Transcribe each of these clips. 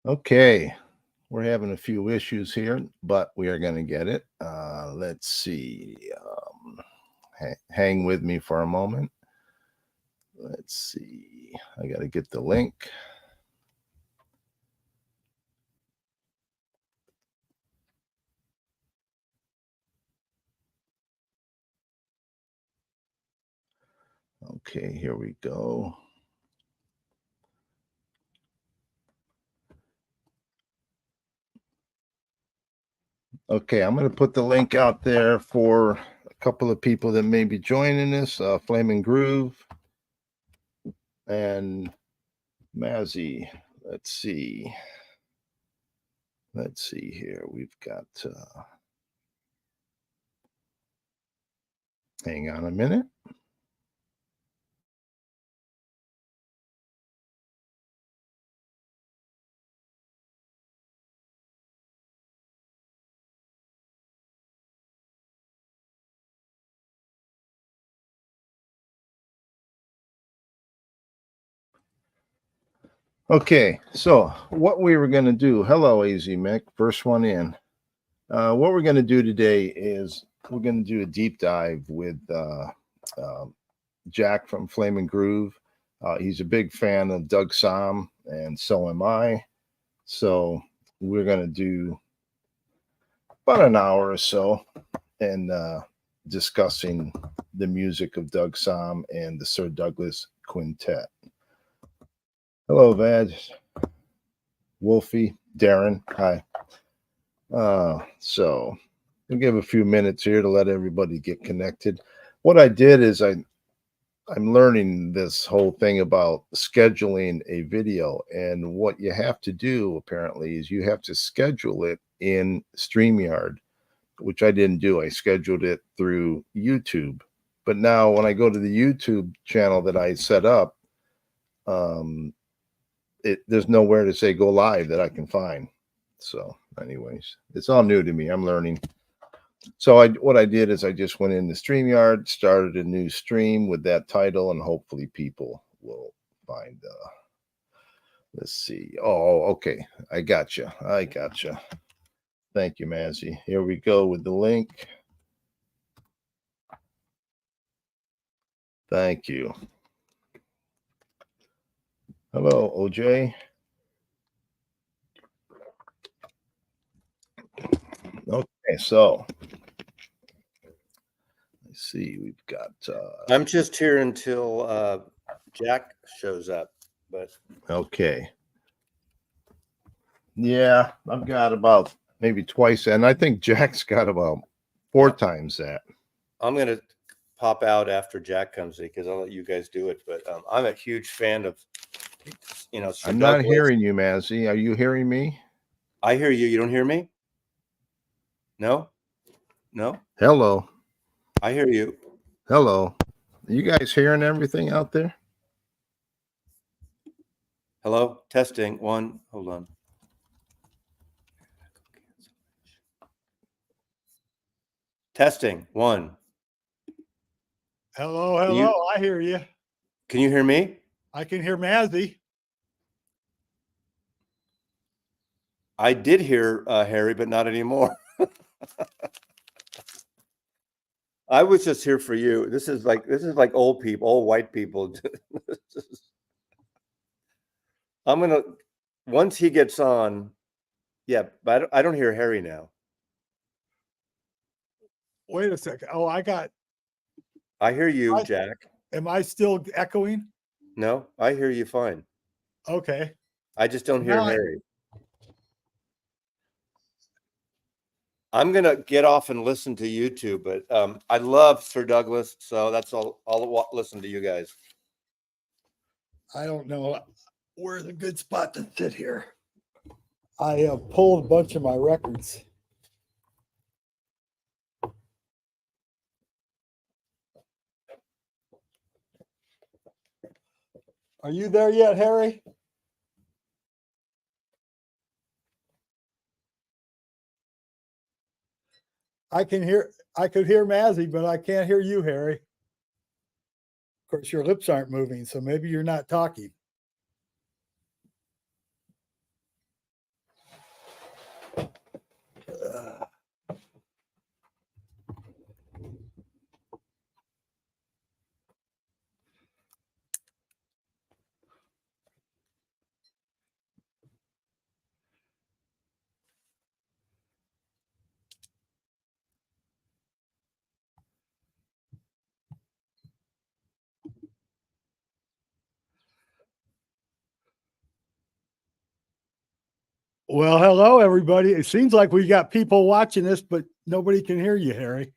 Okay, we're having a few issues here, but we are going to get it. Let's see. Hang with me for a moment. Let's see. I got to get the link. Okay, here we go. Okay, I'm going to put the link out there for a couple of people that may be joining us. Flaming Groove and Mazzy. Let's see. Let's see here. We've got. Hang on a minute. Okay, so what we were going to do, hello, AZ Mick, first one in. What we're going to do today is we're going to do a deep dive with Jack from Flaming Groove. He's a big fan of Doug Sahm, and so am I. So we're going to do about an hour or so and discussing the music of Doug Sahm and the Sir Douglas Quintet. Hello, Vad, Wolfie, Darren. Hi. So we'll give a few minutes here to let everybody get connected. What I did is I'm learning this whole thing about scheduling a video, and what you have to do apparently is you have to schedule it in StreamYard, which I didn't do. I scheduled it through YouTube. But now when I go to the YouTube channel that I set up, there's nowhere to say go live that I can find. So anyways, it's all new to me. I'm learning. So what I did is I just went into StreamYard, started a new stream with that title, and hopefully people will find let's see. Oh, okay. I gotcha. Thank you, Mazzy. Here we go with the link. Thank you. Hello, OJ. Okay, so let's see. We've got. I'm just here until Jack shows up, but okay. Yeah, I've got about maybe twice, and I think Jack's got about 4 times that. I'm gonna pop out after Jack comes in because I'll let you guys do it. But I'm a huge fan of, Sir I'm Douglas. not hearing you, Mazzy. Are you hearing me? I hear you. You don't hear me? No? Hello. I hear you. Hello. Are you guys hearing everything out there? Hello? Testing. 1. Hold on. Testing. 1. Hello. I hear you. Can you hear me? I can hear Mazzy. I did hear Harry, but not anymore. I was just here for you. This is like old people, old white people. I'm gonna once he gets on. Yeah, but I don't hear Harry now. Wait a second. Oh, I hear you, Jack. Am I still echoing? No, I hear you fine. Okay. I just don't hear Harry. I'm gonna get off and listen to YouTube, but I love Sir Douglas, so that's all. I'll listen to you guys. I don't know where's a good spot to sit here. I pulled a bunch of my records. Are you there yet, Harry? I could hear Mazzy, but I can't hear you, Harry. Of course, your lips aren't moving, so maybe you're not talking. Well, hello, everybody. It seems like we got people watching this, but nobody can hear you, Harry.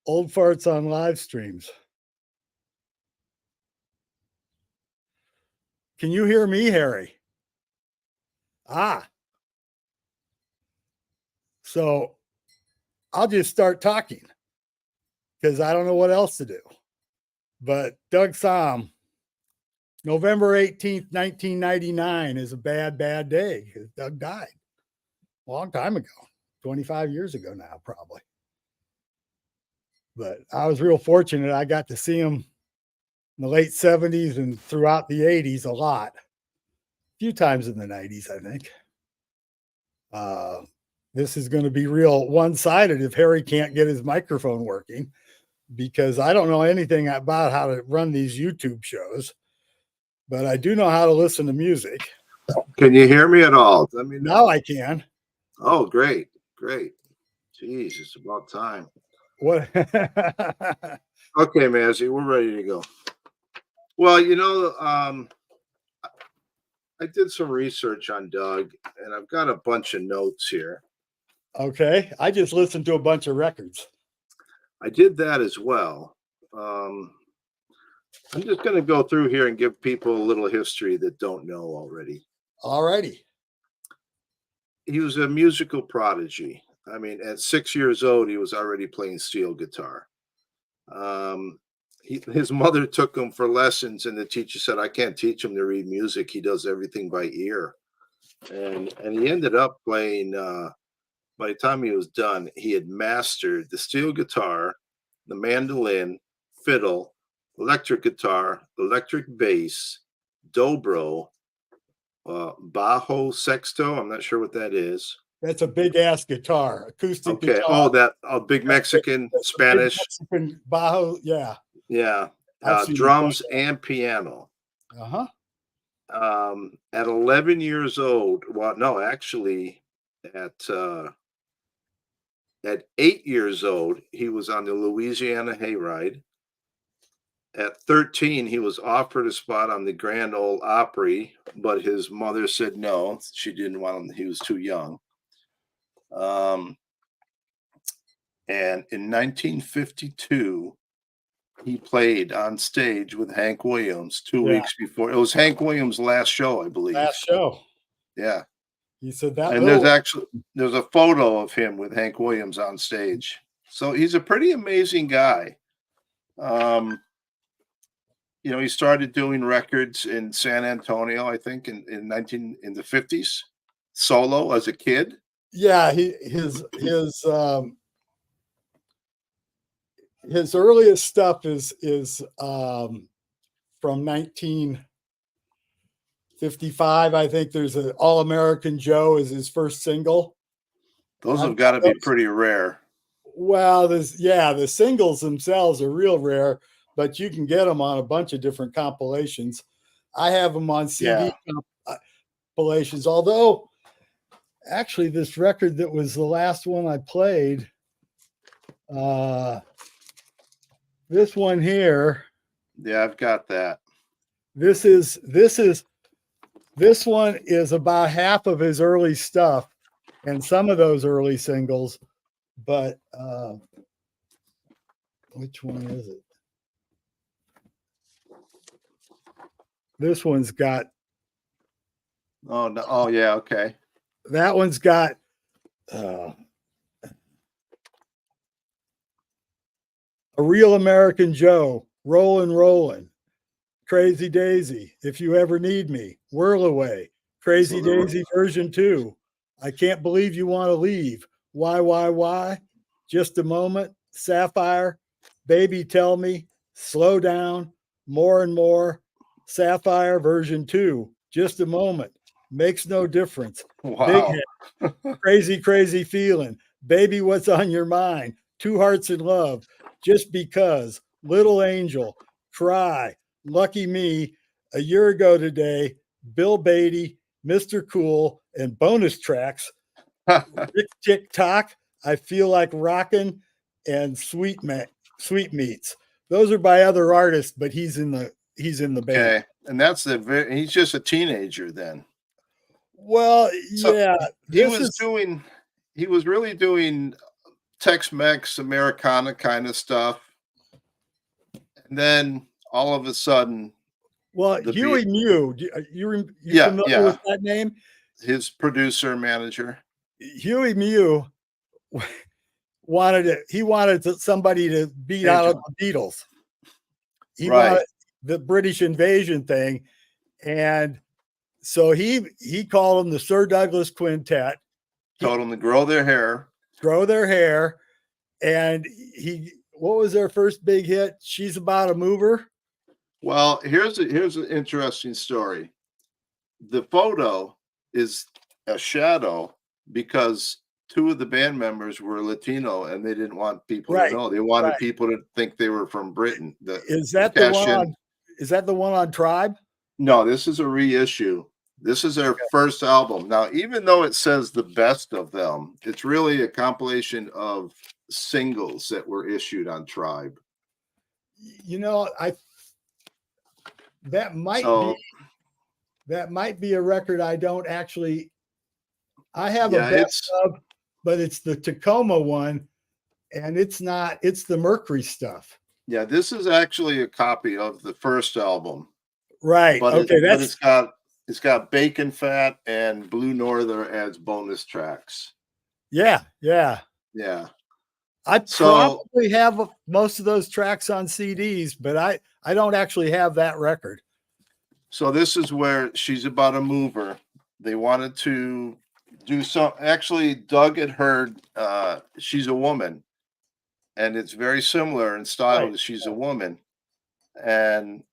Old farts on live streams. Can you hear me, Harry? So I'll just start talking because I don't know what else to do. But Doug Sahm, November 18th, 1999 is a bad, bad day because Doug died a long time ago, 25 years ago now, probably. But I was real fortunate. I got to see him in the late 70s and throughout the 80s a lot. A few times in the 90s, I think. This is going to be real one-sided if Harry can't get his microphone working, because I don't know anything about how to run these YouTube shows, but I do know how to listen to music. Can you hear me at all? Let me know. Now I can. Oh, great. Jeez, it's about time. What? Okay, Mazzy, we're ready to go. Well, I did some research on Doug, and I've got a bunch of notes here. Okay. I just listened to a bunch of records. I did that as well. I'm just going to go through here and give people a little history that don't know already. All righty. He was a musical prodigy. I mean, at 6 years old, he was already playing steel guitar. His mother took him for lessons, and the teacher said, "I can't teach him to read music. He does everything by ear." And he ended up playing. By the time he was done, he had mastered the steel guitar, the mandolin, fiddle, electric guitar, electric bass, dobro, bajo sexto. I'm not sure what that is. That's a big ass guitar, acoustic Okay. guitar. Oh, that big Mexican, That's Spanish. Mexican bajo. Yeah. Yeah. I've seen Drums and piano. At 11 years old, well, no, actually, at 8 years old, he was on the Louisiana Hayride. At 13, he was offered a spot on the Grand Ole Opry, but his mother said no. She didn't want him. He was too young. And in 1952, he played on stage with Hank Williams 2 weeks before. It was Hank Williams' last show, I believe. Last show. Yeah. He said that. And there's a photo of him with Hank Williams on stage. So he's a pretty amazing guy. He started doing records in San Antonio, I think, in the 50s, solo as a kid. Yeah, his earliest stuff is from 1955. I think there's an All American Joe is his first single. Those have got to be pretty rare. Well, the singles themselves are real rare, but you can get them on a bunch of different compilations. I have them on CD compilations, although actually this record that was the last one I played, this one here. Yeah, I've got that. This one is about half of his early stuff and some of those early singles, but which one is it? This one's got. Oh no! Oh yeah, okay. That one's got. A Real American Joe, Rollin', Crazy Daisy, If You Ever Need Me, Whirl Away, Crazy Daisy version 2, I Can't Believe You Want to Leave, Why, Just a Moment, Sapphire, Baby Tell Me, Slow Down, More and More, Sapphire version 2, Just a Moment, Makes No Difference, Wow. Big Head, Crazy Feeling, Baby What's on Your Mind, Two Hearts in Love, Just Because, Little Angel, Cry, Lucky Me, A Year Ago Today, Bill Beatty, Mr. Cool, and bonus tracks, Tick Tick Tock, I Feel Like Rockin', and Sweet Sweetmeats. Those are by other artists, but he's in the band. Okay. And that's he's just a teenager then. Well, So yeah, he was really doing Tex-Mex, Americana kind of stuff. And then all of a sudden, well, Huey Mew, you familiar with that name? His producer, manager. Huey Mew wanted somebody to beat out the Beatles. He wanted the British invasion thing. And so he called them the Sir Douglas Quintet. Told them to grow their hair. And what was their first big hit? She's About a Mover. Well, here's an interesting story. The photo is a shadow because two of the band members were Latino and they didn't want people to know. They wanted people to think they were from Britain. Is that the one on Tribe? No, this is a reissue. This is their first album. Now, even though it says the best of them, it's really a compilation of singles that were issued on Tribe. You know, that might be a record I don't actually. I have a best of, but it's the Tacoma one, and it's not. It's the Mercury stuff. Yeah, this is actually a copy of the first album. Right. But okay. It's got Bacon Fat and Blue Norther as bonus tracks. Yeah. I probably have most of those tracks on CDs, but I don't actually have that record. So this is where She's About a Mover. They wanted to do some. Actually, Doug had heard She's a Woman, and it's very similar in style to She's a Woman. And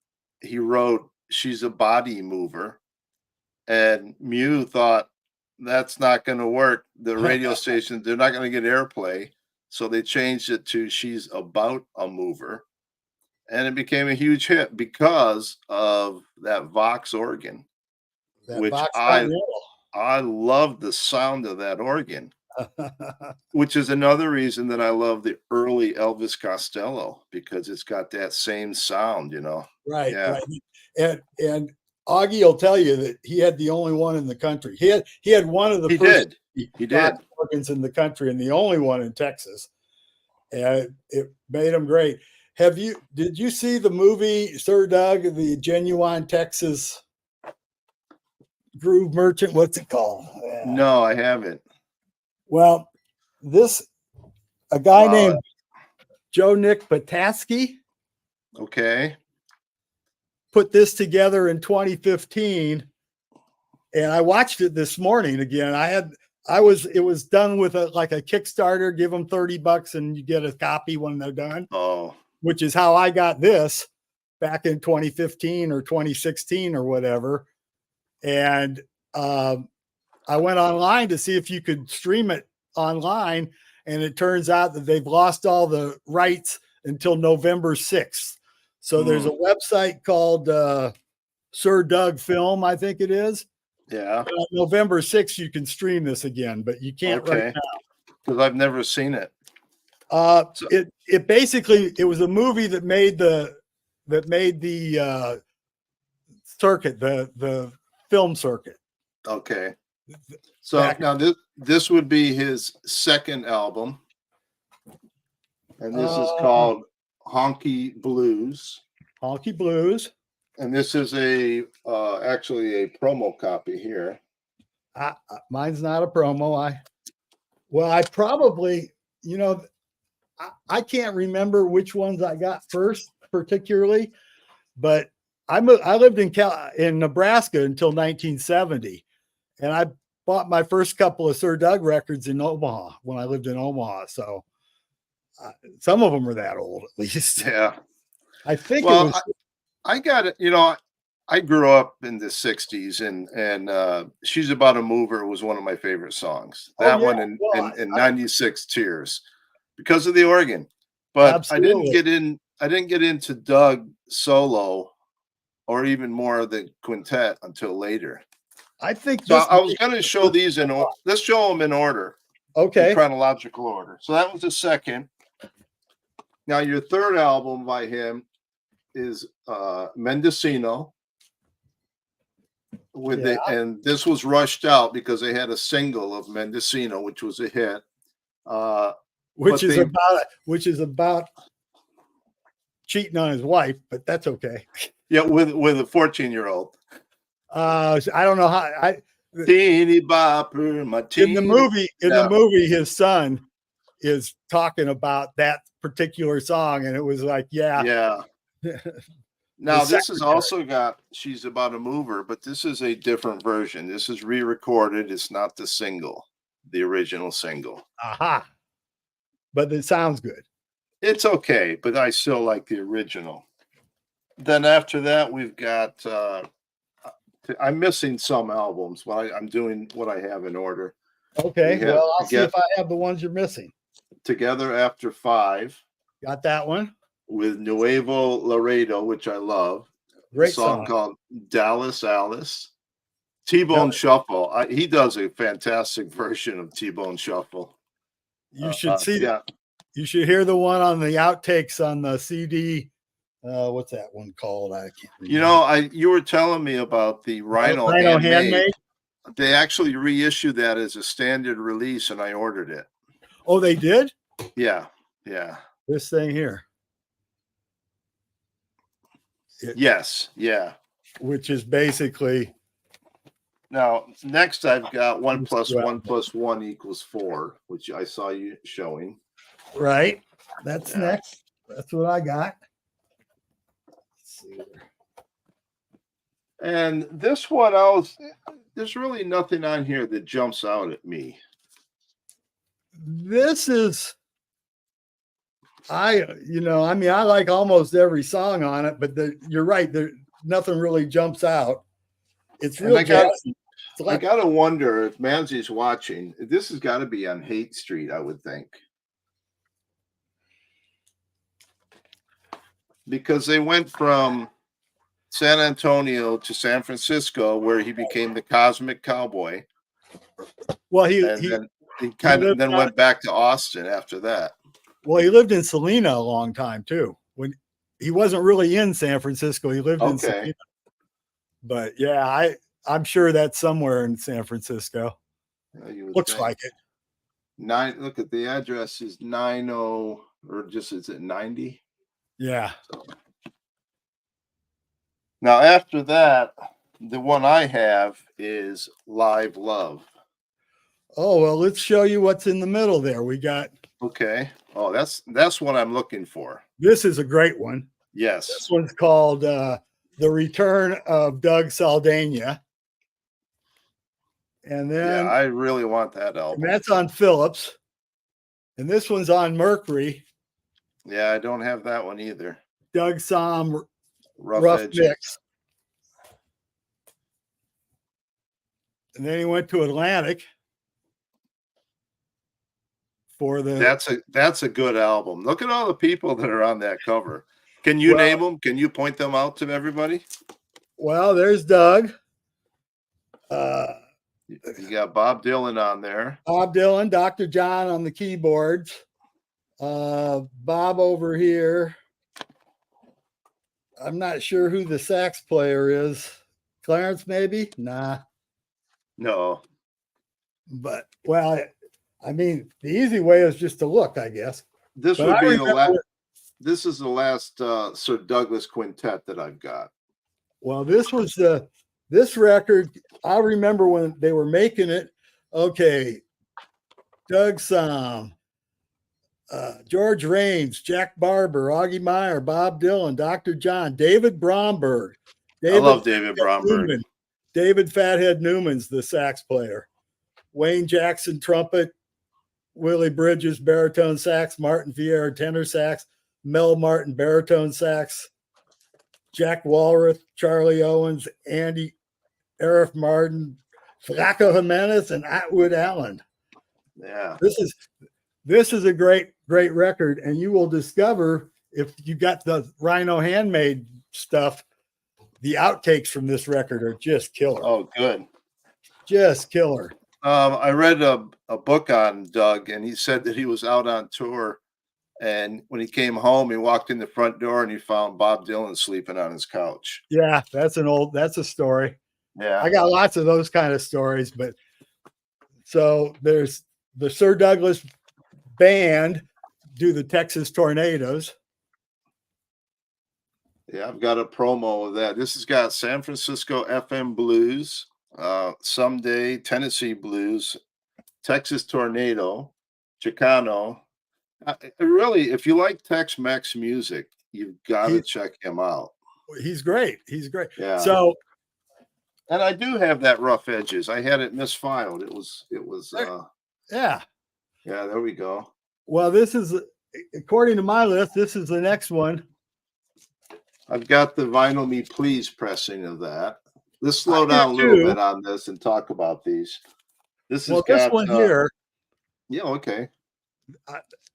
he wrote She's a Body Mover. And Mew thought that's not going to work. The radio station, they're not going to get airplay. So they changed it to She's About a Mover. And it became a huge hit because of that Vox organ, which I love the sound of that organ, which is another reason that I love the early Elvis Costello, because it's got that same sound, you know? Right. And Augie will tell you that he had the only one in the country. He had one of the first organs in the country and the only one in Texas. And it made him great. Did you see the movie Sir Doug, the Genuine Texas Groove Merchant? What's it called? No, I haven't. Well, a guy named Joe Nick Pataski. Okay. Put this together in 2015, and I watched it this morning again. It was done with a Kickstarter. Give them $30 and you get a copy when they're done. Oh, which is how I got this back in 2015 or 2016 or whatever. And I went online to see if you could stream it online, and it turns out that they've lost all the rights until November 6th. So there's a website called Sir Doug Film, I think it is. Yeah. And on November 6th, you can stream this again, but you can't right now. Because I've never seen it. It basically, it was a movie that made the circuit, the film circuit. Okay. So now this would be his second album. And this is called Honky Blues. Honky Blues. And this is actually a promo copy here. Mine's not a promo. I probably, I can't remember which ones I got first particularly, but I lived in Nebraska until 1970, and I bought my first couple of Sir Doug records in Omaha when I lived in Omaha. So some of them are that old, at least. Yeah. I think I got it. I grew up in the 60s, and She's About a Mover was one of my favorite songs. That one and 96 Tears, because of the organ. But absolutely. I didn't get into Doug solo or even more of the quintet until later. I think so. I was going to show these in order. Let's show them in order. Okay. In chronological order. So that was the second. Now, your third album by him is Mendocino. And this was rushed out because they had a single of Mendocino, which was a hit. Which is about cheating on his wife, but that's okay. Yeah, with a 14-year-old. I don't know how Teeny bopper, my in the movie, his son is talking about that particular song, and it was like, yeah. Now this has also got She's About a Mover, but this is a different version. This is re-recorded. It's not the single, the original single. Aha. But it sounds good. It's okay, but I still like the original. Then after that, we've got I'm missing some albums, but I'm doing what I have in order. Okay, well, I'll see if I have the ones you're missing. Together After 5. Got that one. With Nuevo Laredo, which I love. Great song called Dallas Alice. T-Bone Shuffle. He does a fantastic version of T-Bone Shuffle. You should see that. You should hear the one on the outtakes on the CD. What's that one called? I can't remember. You were telling me about the Rhino Handmade. They actually reissued that as a standard release, and I ordered it. Oh, they did? Yeah. This thing here. Yes. Yeah. Which is basically. Now, next I've got 1 + 1 + 1 = 4, which I saw you showing. Right. That's next. That's what I got. Let's see here. And this one, there's really nothing on here that jumps out at me. This is, I like almost every song on it, but you're right. Nothing really jumps out. It's really I gotta wonder if Manzi's watching. This has got to be on Haight Street, I would think, because they went from San Antonio to San Francisco, where he became the Cosmic Cowboy. Well, he went back to Austin after that. Well, he lived in Salina a long time too. When he wasn't really in San Francisco, he lived in Salina. But yeah, I'm sure that's somewhere in San Francisco. Looks like it. Look at the address is 90, or just is it 90? Yeah. So. Now after that, the one I have is Live Love. Oh, well, let's show you what's in the middle there. We got. Okay. Oh, that's what I'm looking for. This is a great one. Yes. This one's called The Return of Doug Saldana. And then I really want that album. And that's on Phillips. And this one's on Mercury. Yeah, I don't have that one either. Doug Sahm Rough Mix. And then he went to Atlantic for the. That's a good album. Look at all the people that are on that cover. Can you name them? Can you point them out to everybody? Well, there's Doug. You got Bob Dylan on there. Bob Dylan, Dr. John on the keyboards. Bob over here. I'm not sure who the sax player is. Clarence, maybe? Nah. No. But, well, I mean, the easy way is just to look, I guess. This would be the last. This is the last Sir Douglas quintet that I've got. Well, this record, I remember when they were making it. Okay, Doug Sahm, George Raines, Jack Barber, Augie Meyer, Bob Dylan, Dr. John, David Bromberg. I love David Bromberg. Newman, David Fathead Newman's the sax player. Wayne Jackson, trumpet. Willie Bridges, baritone sax. Martin Vieira, tenor sax. Mel Martin, baritone sax. Jack Walrath, Charlie Owens, Eric Martin, Flaco Jimenez, and Atwood Allen. Yeah. This is a great record, and you will discover, if you got the Rhino Handmade stuff, the outtakes from this record are just killer. Oh, good. Just killer. I read a book on Doug, and he said that he was out on tour And when he came home, he walked in the front door and he found Bob Dylan sleeping on his couch. Yeah, that's a story. Yeah. I got lots of those kind of stories, but so there's the Sir Douglas Band do the Texas Tornadoes. Yeah, I've got a promo of that. This has got San Francisco FM Blues, Someday Tennessee Blues, Texas Tornado, Chicano. Really, if you like Tex-Mex music, you've got to check him out. He's great. He's great. Yeah. So, and I do have that Rough Edges. I had it misfiled. It was. yeah. Yeah, there we go. Well, this is, according to my list, this is the next one. I've got the Vinyl Me Please pressing of that. Let's slow down a little bit on this and talk about these. This is this one here. Yeah, okay.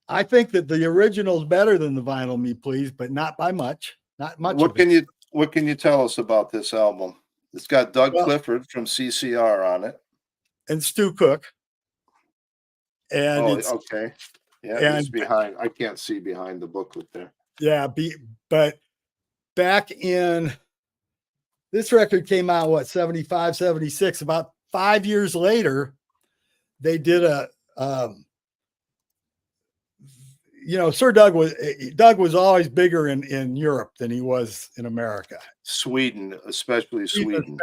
I think that the original is better than the Vinyl Me Please, but not by much. Not much. What can you tell us about this album? It's got Doug Clifford from CCR on it, and Stu Cook. And okay. Yeah, it's behind. I can't see behind the booklet there. Yeah, but back in, this record came out, 75, 76. About 5 years later, they did Sir Doug was always bigger in Europe than he was in America. Sweden, especially Sweden.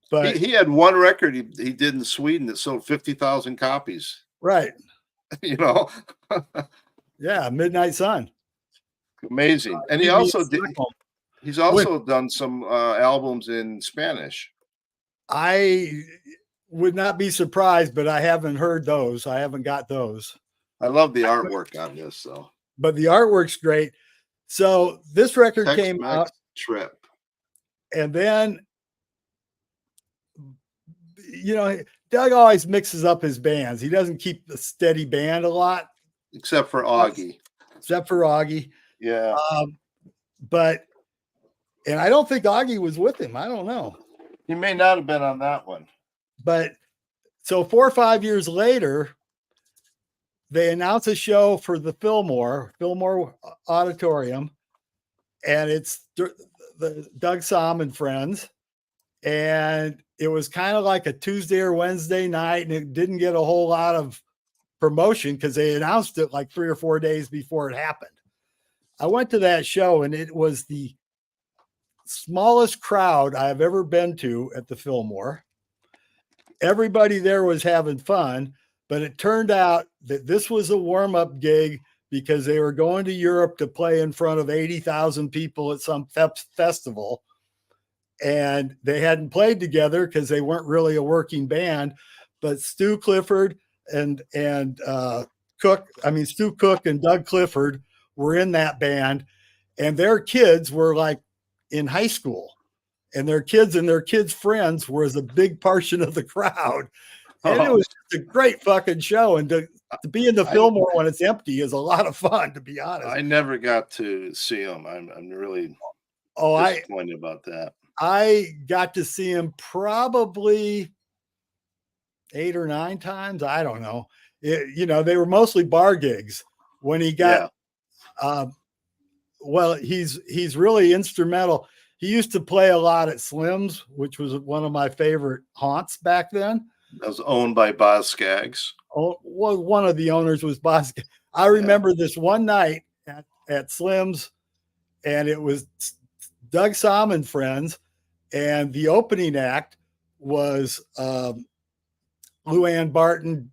But he had one record he did in Sweden that sold 50,000 copies. Right. Yeah, Midnight Sun. Amazing. And he's also done some albums in Spanish. I would not be surprised, but I haven't heard those. I haven't got those. I love the artwork on this, but the artwork's great. So this record came out. Trip. And then, Doug always mixes up his bands. He doesn't keep a steady band a lot. Except for Augie. Yeah. And I don't think Augie was with him. I don't know. He may not have been on that one. But so 4 or 5 years later, they announced a show for the Fillmore Auditorium. And it's the Doug Sahm and friends. And it was kind of like a Tuesday or Wednesday night, and it didn't get a whole lot of promotion because they announced it like 3 or 4 days before it happened. I went to that show, and it was the smallest crowd I've ever been to at the Fillmore. Everybody there was having fun, but it turned out that this was a warm-up gig because they were going to Europe to play in front of 80,000 people at some Oh. festival. And they hadn't played together because they weren't really a working band. But Stu Clifford and Stu Cook and Doug Clifford were in that band, and their kids were like in high school, and their kids' friends was a big portion of the crowd. And it was just a great fucking show. And to be in the Fillmore when it's empty is a lot of fun, to be honest. I never got to see them. I'm really disappointed about that. I got to see him probably 8 or 9 times. I don't know. They were mostly bar gigs. When he got, he's really instrumental. He used to play a lot at Slim's, which was one of my favorite haunts back then. That was owned by Boz Scaggs. Oh, well, one of the owners was Boz. I remember this one night at Slim's, and it was Doug Sahm and friends. And the opening act was Luann Barton,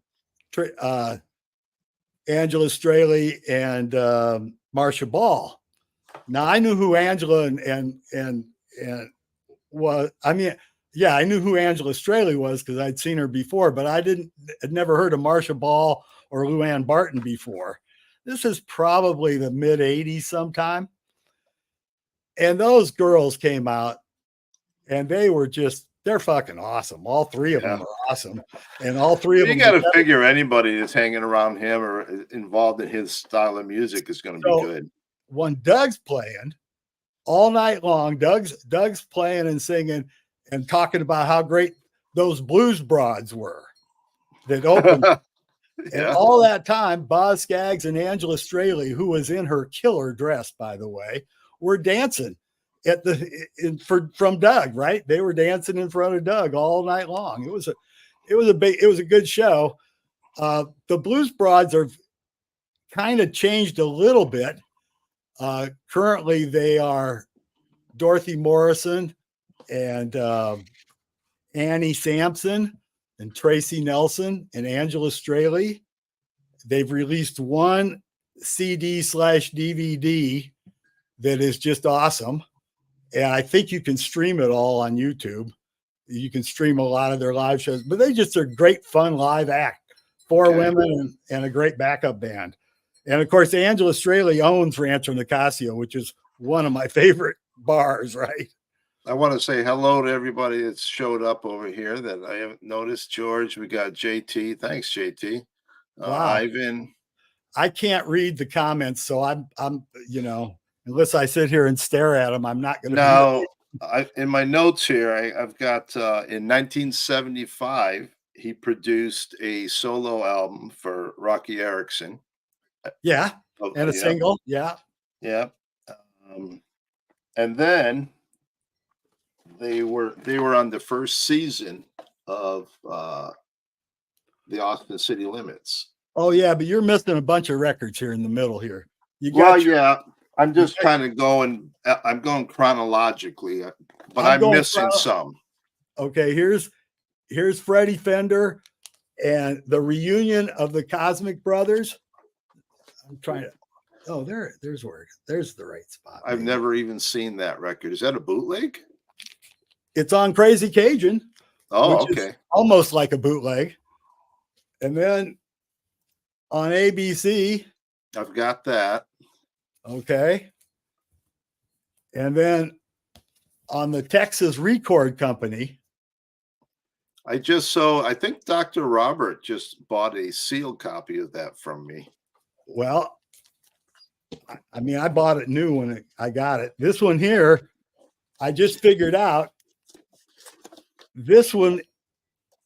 Angela Straley, and Marcia Ball. Now I knew who Angela and was. I knew who Angela Straley was because I'd seen her before, but I'd never heard of Marcia Ball or Luann Barton before. This is probably the mid '80s sometime, and those girls came out. And they're fucking awesome. All 3 of them are awesome. And all 3 of them. You got to figure anybody that's hanging around him or involved in his style of music is going to be good. When Doug's playing all night long, Doug's playing and singing and talking about how great those blues broads were that opened. And all that time, Boz Scaggs and Angela Straley, who was in her killer dress, by the way, were dancing from Doug, right? They were dancing in front of Doug all night long. It was a good show. The Blues Broads are kind of changed a little bit. Currently, they are Dorothy Morrison and Annie Sampson and Tracy Nelson and Angela Straley. They've released one CD/DVD that is just awesome. And I think you can stream it all on YouTube. You can stream a lot of their live shows, but they just are great, fun live act. Four women and a great backup band. And of course, Angela Straley owns Rancho Nicasio, which is one of my favorite bars, right? I want to say hello to everybody that's showed up over here that I haven't noticed. George, we got JT. Thanks, JT. Wow. Ivan. I can't read the comments, so I'm unless I sit here and stare at them, I'm not going to. No, in my notes here, I've got in 1975, he produced a solo album for Rocky Erickson. Yeah, and a single. Yeah. Yeah. And then they were on the first season of the Austin City Limits. Oh yeah, but you're missing a bunch of records here in the middle here. I'm just kind of going. I'm going chronologically, but I'm missing some. Okay, here's Freddie Fender and the reunion of the Cosmic Brothers. I'm trying to. Oh, there's where there's the right spot. I've never even seen that record. Is that a bootleg? It's on Crazy Cajun. Oh, okay. Almost like a bootleg. And then on ABC, I've got that. Okay. And then on the Texas Record Company. I think Dr. Robert just bought a sealed copy of that from me. Well, I mean, I bought it new when I got it. This one here, I just figured out this one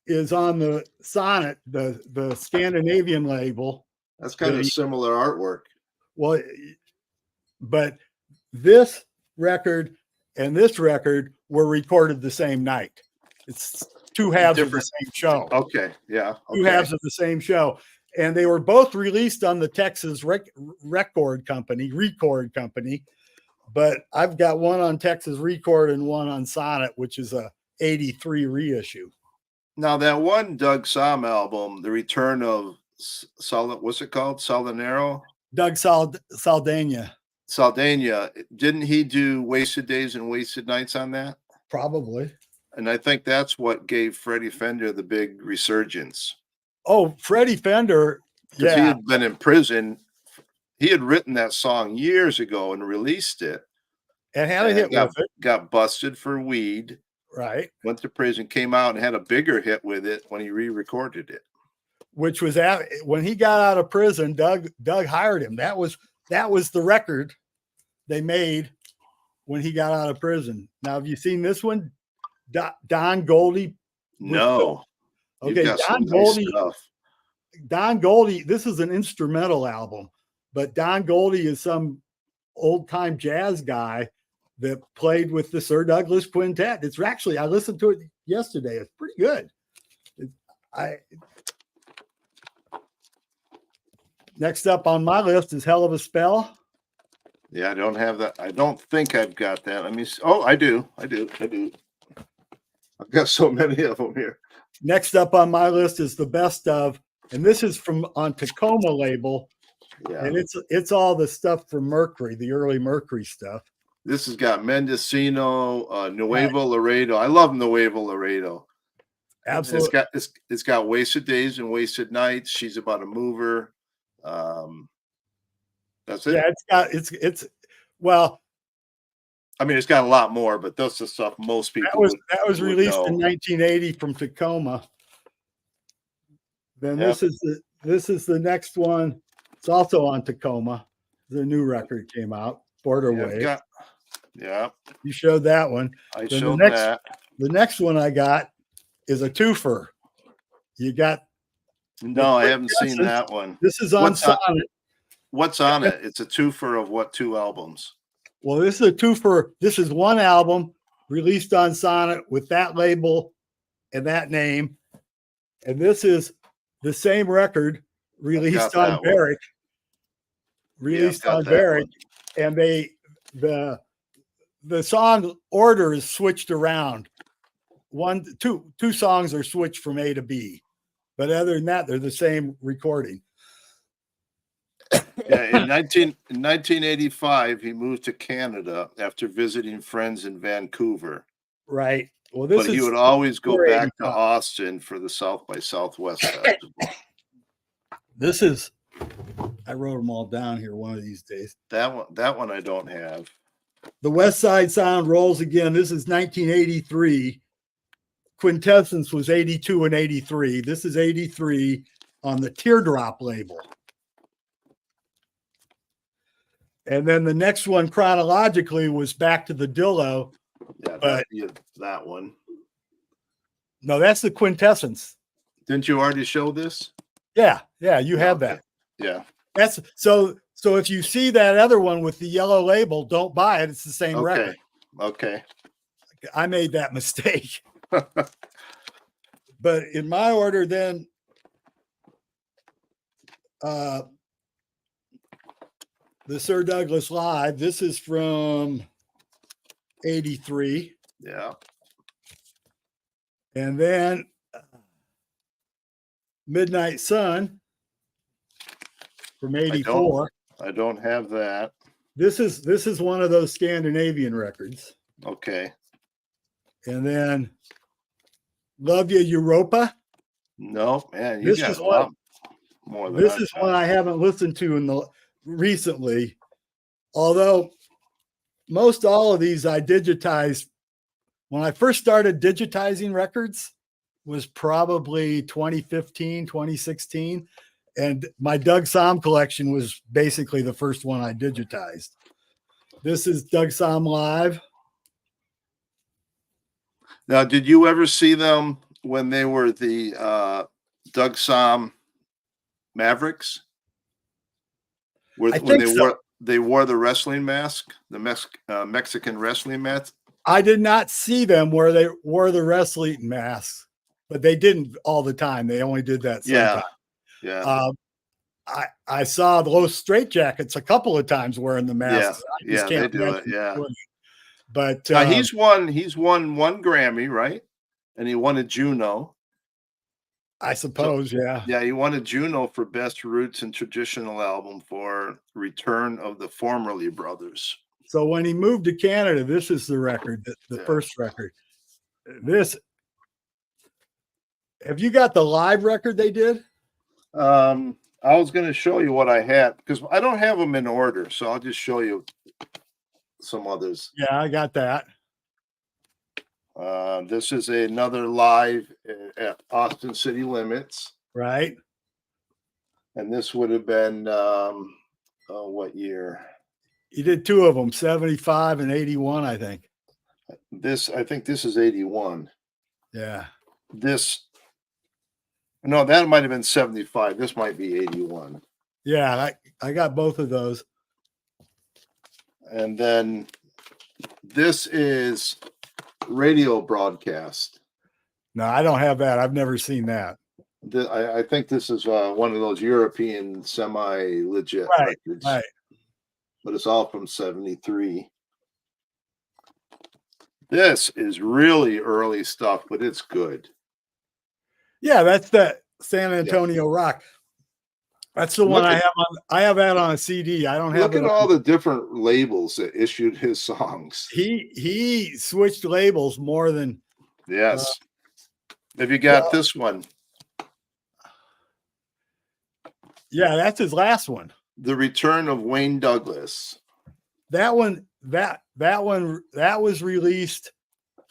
is on the Sonnet, the Scandinavian label. That's kind of similar artwork. Well, but this record and this record were recorded the same night. It's two halves of the same show. Okay, yeah. Okay. Two halves of the same show. And they were both released on the Texas Record Company, but I've got one on Texas Record and one on Sonnet, which is a 83 reissue. Now that one Doug Sahm album, The Return of what's it called? Salinero? Doug Saldana. Saldana. Didn't he do Wasted Days and Wasted Nights on that? Probably. And I think that's what gave Freddie Fender the big resurgence. Oh, Freddie Fender. Because he had been in prison. He had written that song years ago and released it. And had a hit with it. Got busted for weed. Right. Went to prison, came out and had a bigger hit with it when he re-recorded it. Which was when he got out of prison, Doug hired him. That was the record they made when he got out of prison. Now, have you seen this one? Don Goldie. No. Okay, Don Goldie, this is an instrumental album, but Don Goldie is some old-time jazz guy that played with the Sir Douglas Quintet. It's actually, I listened to it yesterday. It's pretty good. Next up on my list is Hell of a Spell. Yeah, I don't have that. I don't think I've got that. Let me see. Oh, I do. I've got so many of them here. Next up on my list is the best of, and this is on Tacoma label. Yeah. And it's all the stuff from Mercury, the early Mercury stuff. This has got Mendocino, Nuevo Laredo. I love Nuevo Laredo. Absolutely. It's got Wasted Days and Wasted Nights. She's About a Mover. That's it. Yeah, it's well. I mean, it's got a lot more, but that's the stuff most people. That was released in 1980 from Tacoma. Then this is the next one. It's also on Tacoma. The new record came out. Border Wave. Yeah. You showed that one. I showed that. The next one I got is a twofer. You got No, I haven't seen Quintessence. that one. This is on What's on, Sonnet. what's on it? It's a twofer of what two albums? Well, this is a twofer. This is one album released on Sonnet with that label and that name. And this is the same record released on that one. Barrick. Yeah, I've Released got on that Barrick. one. And the song order is switched around. Two songs are switched from A to B. But other than that, they're the same recording. Yeah, in 1985, he moved to Canada after visiting friends in Vancouver. Right. Well, this But he is would always go back to 85. Austin for the South by Southwest Festival. This is, I wrote them all down here one of these days. That one I don't have. The West Side Sound rolls again. This is 1983. Quintessence was 82 and 83. This is 83 on the Teardrop label. And then the next one chronologically was Back to the Dillo. Yeah, that one. No, that's the Quintessence. Didn't you already show this? Yeah, you have that. Yeah. That's so if you see that other one with the yellow label, don't buy it. It's the same record. Okay. I made that mistake. But in my order, then the Sir Douglas Live, this is from 83. Yeah. And then Midnight Sun from 84. I don't have that. This is one of those Scandinavian records. Okay. And then Love You Europa. No, man, This got is a lot more than This I've is got. one I haven't listened to recently. Although most all of these I digitized when I first started digitizing records was probably 2015, 2016. And my Doug Sahm collection was basically the first one I digitized. This is Doug Sahm Live. Now, did you ever see them when they were the Doug Sahm Mavericks? I think they wore the wrestling mask, the Mexican wrestling mask. I did not see them where they wore the wrestling masks, but they didn't all the time. They only did that sometimes. Yeah. I saw those straitjackets a couple of times wearing the masks. Yeah, they do it. Yeah. But he's won one Grammy, right? And he won a Juno. I suppose, yeah. Yeah, he won a Juno for Best Roots and Traditional Album for Return of the Formerly Brothers. So when he moved to Canada, this is the record, the first record. Have you got the live record they did? I was going to show you what I had because I don't have them in order, so I'll just show you some others. Yeah, I got that. This is another live at Austin City Limits. Right. And this would have been, what year? You did two of them, 75 and 81, I think. I think this is 81. Yeah. No, that might have been 75. This might be 81. Yeah, I got both of those. And then this is radio broadcast. No, I don't have that. I've never seen that. I think this is one of those European semi-legit records. Right. But it's all from 73. This is really early stuff, but it's good. Yeah, that's that San Antonio Rock. That's the one I have on. I have that on a CD. I don't have. Look at all the different labels that issued his songs. He switched labels more than. Yes. Have you got this one? Yeah, that's his last one. The Return of Wayne Douglas. That one was released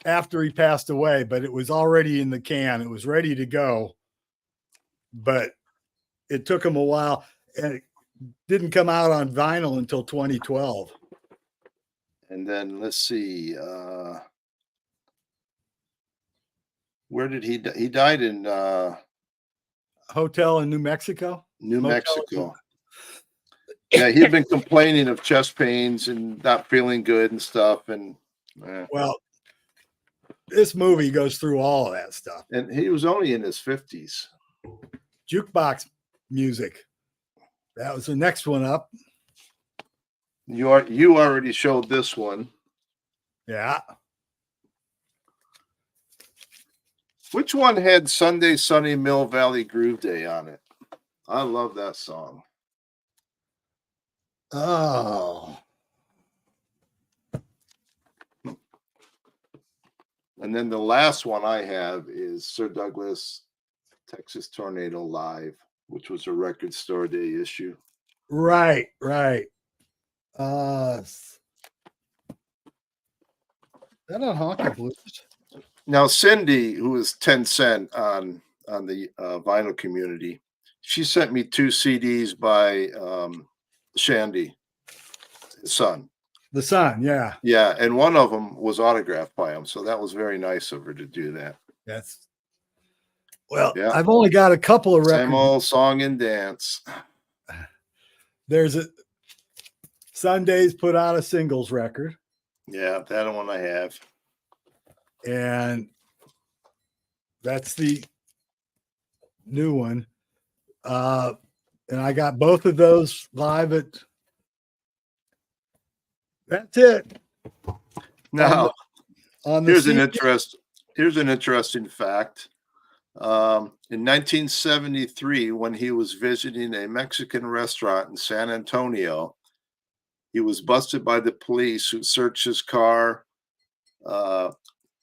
after he passed away, but it was already in the can. It was ready to go, but it took him a while, and it didn't come out on vinyl until 2012. And then let's see, where did he die? He died in hotel in New Mexico. New Motel. Mexico. Yeah, he'd been complaining of chest pains and not feeling good and stuff. And Well, this movie goes through all of that stuff. and he was only in his 50s. Jukebox music. That was the next one up. You already showed this one. Yeah. Which one had Sunday Sunny Mill Valley Groove Day on it? I love that song. Oh. And then the last one I have is Sir Douglas Texas Tornado Live, which was a Record Store Day issue. Right. That on Honky Blues? Now, Cindy, who is 10 Cent on the vinyl community, she sent me 2 CDs by Shandy, son. The Sun, yeah. Yeah, and one of them was autographed by him, so that was very nice of her to do that. Yeah. I've only got a couple of records. Same old song and dance. There's Sundays put out a singles record. Yeah, that one I have. And that's the new one. And I got both of those live at. That's it. Now, here's an interesting fact. In 1973, when he was visiting a Mexican restaurant in San Antonio, he was busted by the police, who searched his car,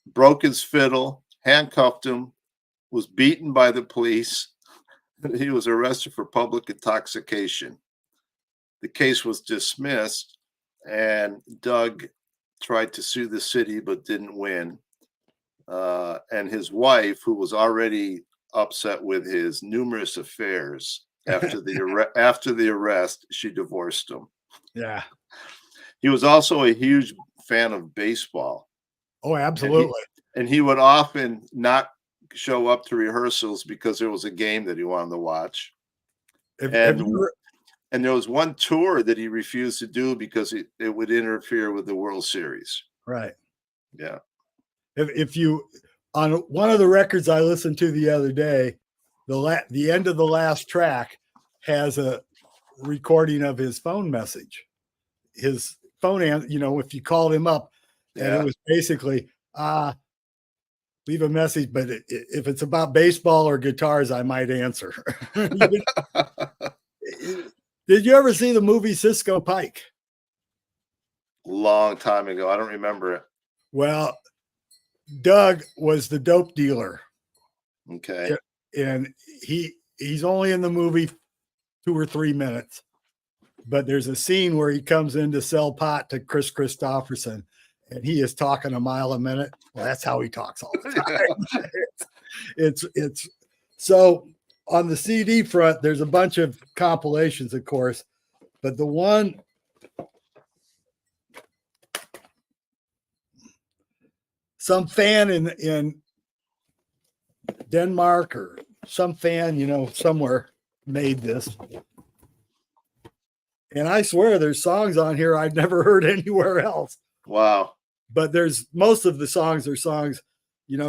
broke his fiddle, handcuffed him, was beaten by the police. He was arrested for public intoxication. The case was dismissed, and Doug tried to sue the city but didn't win. And his wife, who was already upset with his numerous affairs after the arrest, she divorced him. Yeah. He was also a huge fan of baseball. Oh, absolutely. And he would often not show up to rehearsals because there was a game that he wanted to watch. And there was one tour that he refused to do because it would interfere with the World Series. Right. Yeah. If you, on one of the records I listened to the other day, the end of the last track has a recording of his phone message. His phone, if you called him up, and it was basically, leave a message, but if it's about baseball or guitars, I might answer. Did you ever see the movie Cisco Pike? Long time ago. I don't remember it. Well, Doug was the dope dealer. Okay. And he's only in the movie 2 or 3 minutes, but there's a scene where he comes in to sell pot to Chris Christopherson, and he is talking a mile a minute. Well, that's how he talks all the time. it's so on the CD front, there's a bunch of compilations, of course, but the one some fan in Denmark or some fan, somewhere made this. And I swear there's songs on here I'd never heard anywhere else. Wow. But most of the songs are songs,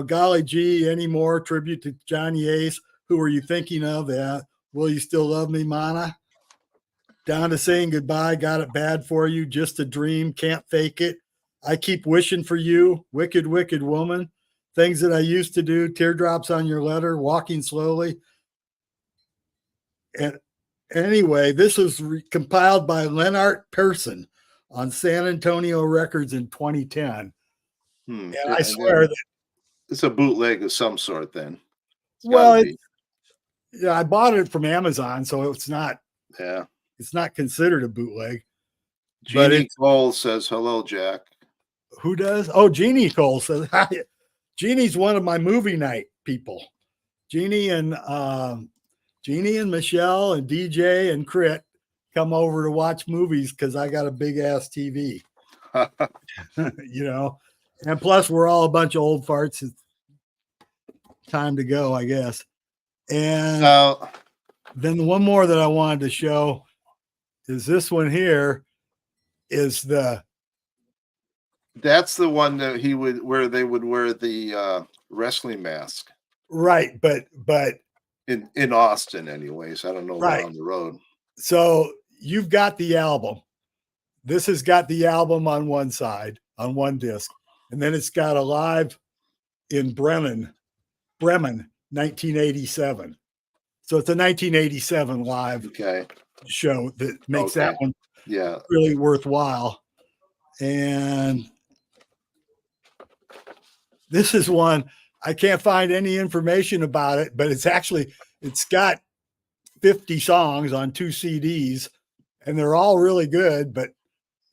Golly Gee, Anymore, tribute to Johnny Ace. Who are you thinking of? Will You Still Love Me, Mana? Down to Saying Goodbye, Got It Bad for You, Just a Dream, Can't Fake It. I Keep Wishing for You, Wicked, Wicked Woman, Things That I Used to Do, Teardrops on Your Letter, Walking Slowly. And anyway, this was compiled by Lennart Persson on San Antonio Records in 2010. And I swear that it's a bootleg of some sort then. I bought it from Amazon, so it's not considered a bootleg. Jeannie Cole says, hello, Jack. Who does? Oh, Jeannie Cole says, hi. Jeannie's one of my movie night people. Jeannie and Michelle and DJ and Crit come over to watch movies because I got a big ass TV. And plus we're all a bunch of old farts. It's time to go, I guess. And Now, then one more that I wanted to show is this one here is that's the one that where they would wear the wrestling mask right, but in Austin, anyways. I don't know right. down the road. So you've got the album. This has got the album on one side, on one disc, and then it's got a live in Bremen, 1987. So it's a 1987 live show that makes that one really worthwhile. And this is one I can't find any information about it, but it's got 50 songs on 2 CDs, and they're all really good, but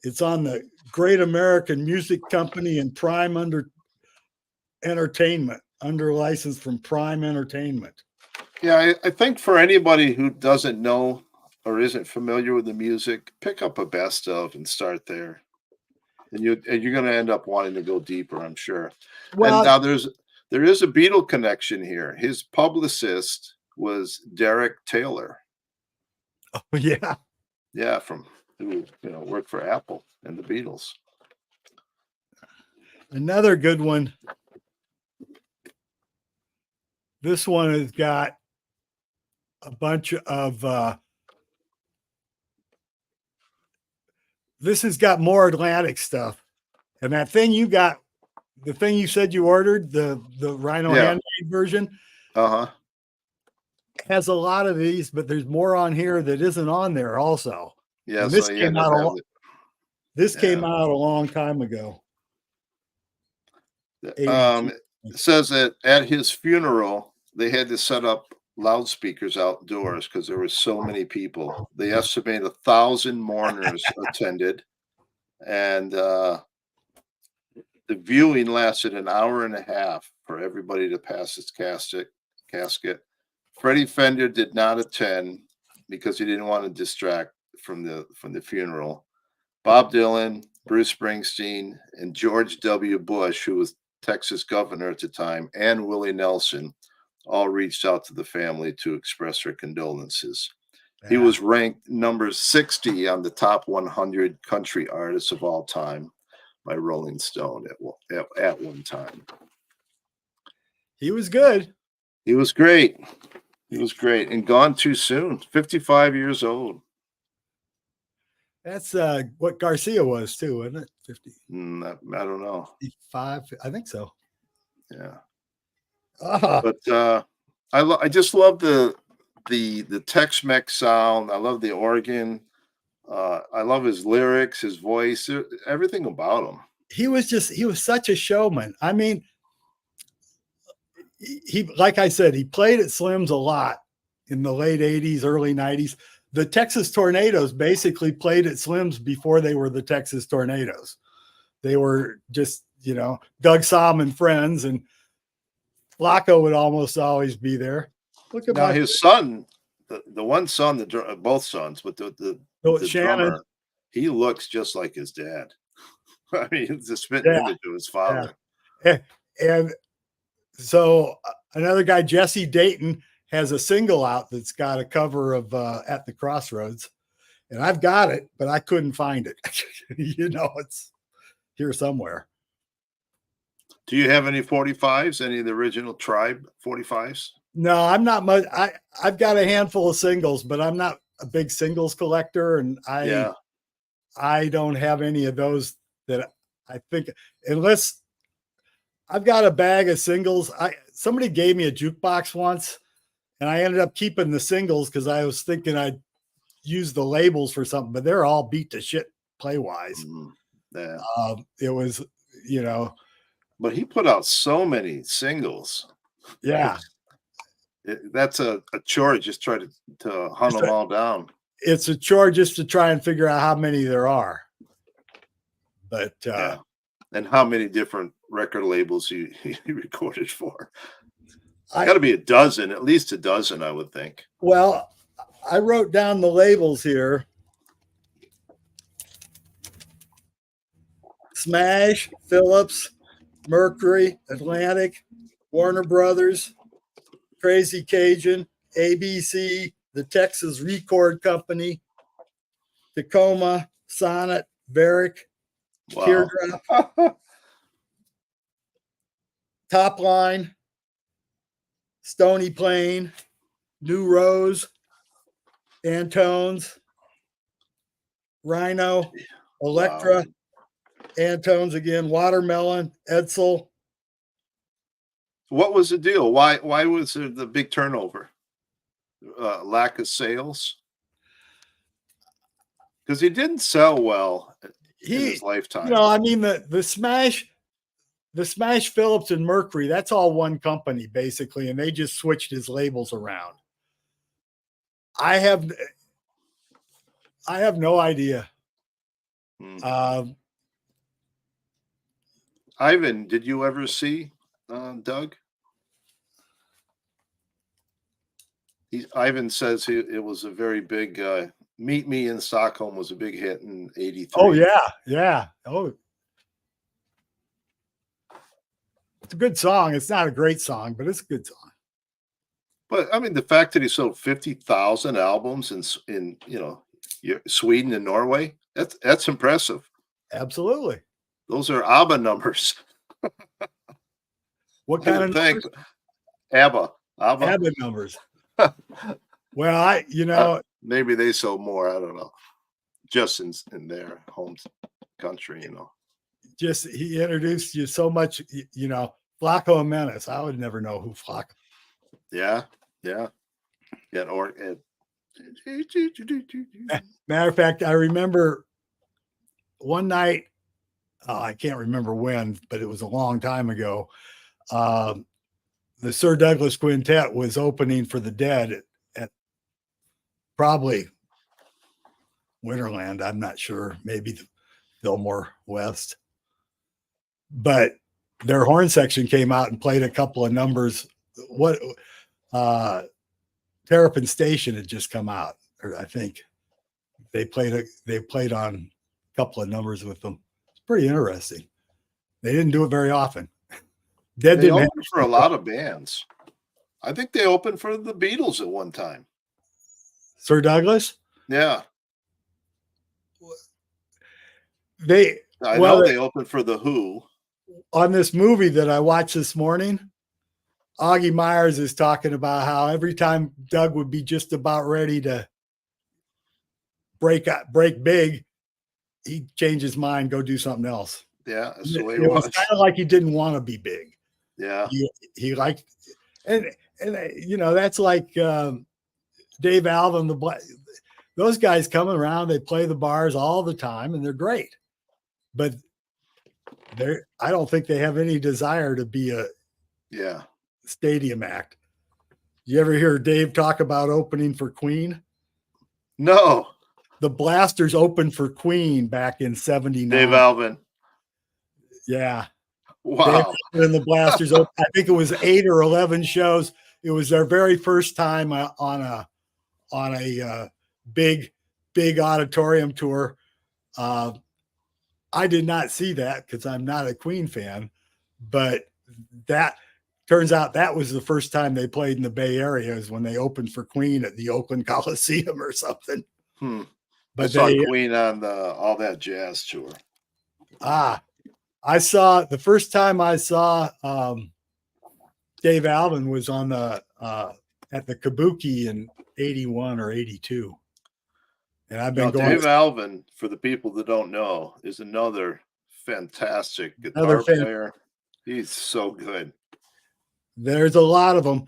it's on the Great American Music Company and Prime Entertainment, under license from Prime Entertainment. Yeah, I think for anybody who doesn't know or isn't familiar with the music, pick up a best of and start there. And you're going to end up wanting to go deeper, I'm sure. Well, and now there is a Beatle connection here. His publicist was Derek Taylor. Oh, yeah. Yeah, who worked for Apple and the Beatles. Another good one. This one has got a bunch of this has got more Atlantic stuff. And that thing you got, the thing you said you ordered, the Rhino handmade version, has a lot of these, but there's more on here that isn't on there also. Yeah, this came out came out a long time ago. It says that at his funeral, they had to set up loudspeakers outdoors because there were so many people. They estimate 1,000 mourners attended, and the viewing lasted an hour and a half for everybody to pass his casket. Freddie Fender did not attend because he didn't want to distract from the funeral. Bob Dylan, Bruce Springsteen, and George W. Bush, who was Texas governor at the time, and Willie Nelson all reached out to the family to express their condolences. Yeah. He was ranked number 60 on the top 100 country artists of all time by Rolling Stone at one time. He was good. He was great. He was great and gone too soon. 55 years old. That's what Garcia was too, wasn't it? 50. I don't know. 55, I think so. Yeah. But I just love the Tex-Mex sound. I love the organ. I love his lyrics, his voice, everything about him. He was such a showman. I mean, he like I said, he played at Slim's a lot in the late 80s, early 90s. The Texas Tornadoes basically played at Slim's before they were the Texas Tornadoes. They were just, Doug Sahm and friends, and Flacco would almost always be there. Look at his son, the one son, both sons, but the Shannon, drummer, he looks just like his dad. I mean, it's a spitting image of his father. Yeah. And so another guy, Jesse Dayton, has a single out that's got a cover of At the Crossroads, and I've got it, but I couldn't find it. It's here somewhere. Do you have any 45s? Any of the original Tribe 45s? No, I'm not much. I've got a handful of singles, but I'm not a big singles collector, and I don't have any of those that I think, unless I've got a bag of singles. Somebody gave me a jukebox once, and I ended up keeping the singles because I was thinking I'd use the labels for something, but they're all beat to shit play wise. Yeah. It was, but he put out so many singles. Yeah. That's a chore. Just try to hunt them all down. It's a chore just to try and figure out how many there are. But and how many different record labels he recorded for. Got to be a dozen, at least a dozen, I would think. Well, I wrote down the labels here. Smash, Philips, Mercury, Atlantic, Warner Brothers, Crazy Cajun, ABC, the Texas Record Company, Tacoma, Sonnet, Varick, Wow. Teardrop, Top Line, Stony Plain, New Rose, Antones, Rhino, Electra, Wow. Antones again, Watermelon, Edsel. What was the deal? Why was there the big turnover? Lack of sales? Because he didn't sell well in his lifetime. I mean the Smash Phillips and Mercury, that's all one company basically, and they just switched his labels around. I have no idea. Ivan, did you ever see Doug? Ivan says it was a very big Meet Me in Stockholm was a big hit in '83. Oh yeah. Oh, it's a good song. It's not a great song, but it's a good song. But I mean, the fact that he sold 50,000 albums in Sweden and Norway, that's impressive. Absolutely. Those are ABBA numbers. What kind of numbers? ABBA numbers. Well, maybe they sold more. I don't know. Just in their home country, Just he introduced you so much, Flacco and Menace. I would never know who Flacco. Yeah. Matter of fact, I remember one night, I can't remember when, but it was a long time ago. The Sir Douglas Quintet was opening for the Dead at probably Winterland. I'm not sure, maybe the Fillmore West. But their horn section came out and played a couple of numbers. Terrapin Station had just come out, or I think they played on a couple of numbers with them. It's pretty interesting. They didn't do it very often. They opened for a lot of bands. I think they opened for the Beatles at one time. Sir Douglas? Yeah. I know they opened for the Who. On this movie that I watched this morning, Augie Myers is talking about how every time Doug would be just about ready to break big, he'd change his mind, go do something else. Yeah, that's the way it was kind of like he didn't want to be big. Yeah, he liked, and that's like Dave Alvin, those guys coming around, they play the bars all the time, and they're great, but I don't think they have any desire to be a stadium act. You ever hear Dave talk about opening for Queen? No. The Blasters opened for Queen back in '79. Dave Alvin. Yeah. Wow. And the Blasters opened, I think it was 8 or 11 shows. It was their very first time on a big auditorium tour. I did not see that because I'm not a Queen fan, but that turns out that was the first time they played in the Bay Area, is when they opened for Queen at the Oakland Coliseum or something. But I saw Queen on the All That Jazz tour. I saw the first time I saw Dave Alvin was on the at the Kabuki in '81 or '82. And I've been going. Dave Alvin, for the people that don't know, is another fantastic guitar player. He's so good. There's a lot of them,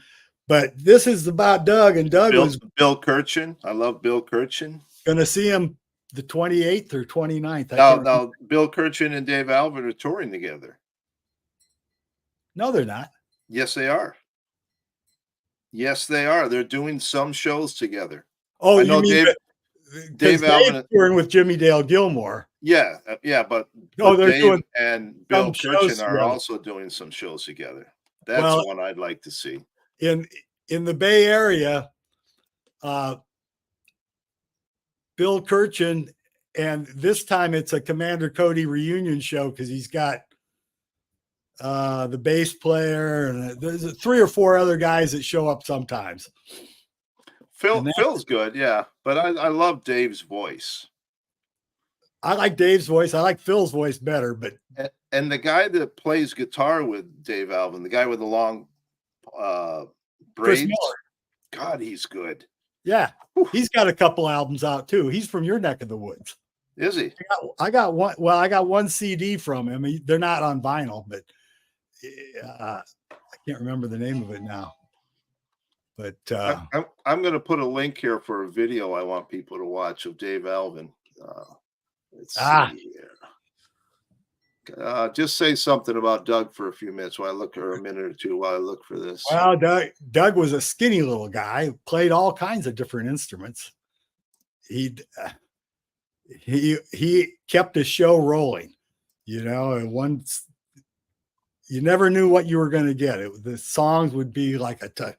but this is about Doug, and Doug was Bill Kirchen. I love Bill Kirchen. Going to see him the 28th or 29th. Now, Bill Kirchen and Dave Alvin are touring together. No, they're not. Yes, they are. Yes, they are. They're doing some shows together. Oh, I know Dave Alvin touring with Jimmy Dale Gilmore. Yeah, but they're Dave doing and Bill Kirchen are also doing some shows together. That's one I'd like to see. In the Bay Area, Bill Kirchen, and this time it's a Commander Cody reunion show because he's got the bass player, and there's 3 or 4 other guys that show up sometimes. Phil's good, yeah, but I love Dave's voice. I like Dave's voice. I like Phil's voice better, but and the guy that plays guitar with Dave Alvin, the guy with the long braids, God, he's good. Yeah, he's got a couple albums out too. He's from your neck of the woods. Is he? I got one. Well, I got one CD from him. They're not on vinyl, but I can't remember the name of it now. But I'm going to put a link here for a video I want people to watch of Dave Alvin. Let's see here. Just say something about Doug for a few minutes while I look, or a minute or two while I look for this. Well, Doug was a skinny little guy, played all kinds of different instruments. He kept his show rolling, and once you never knew what you were going to get. The songs would be like a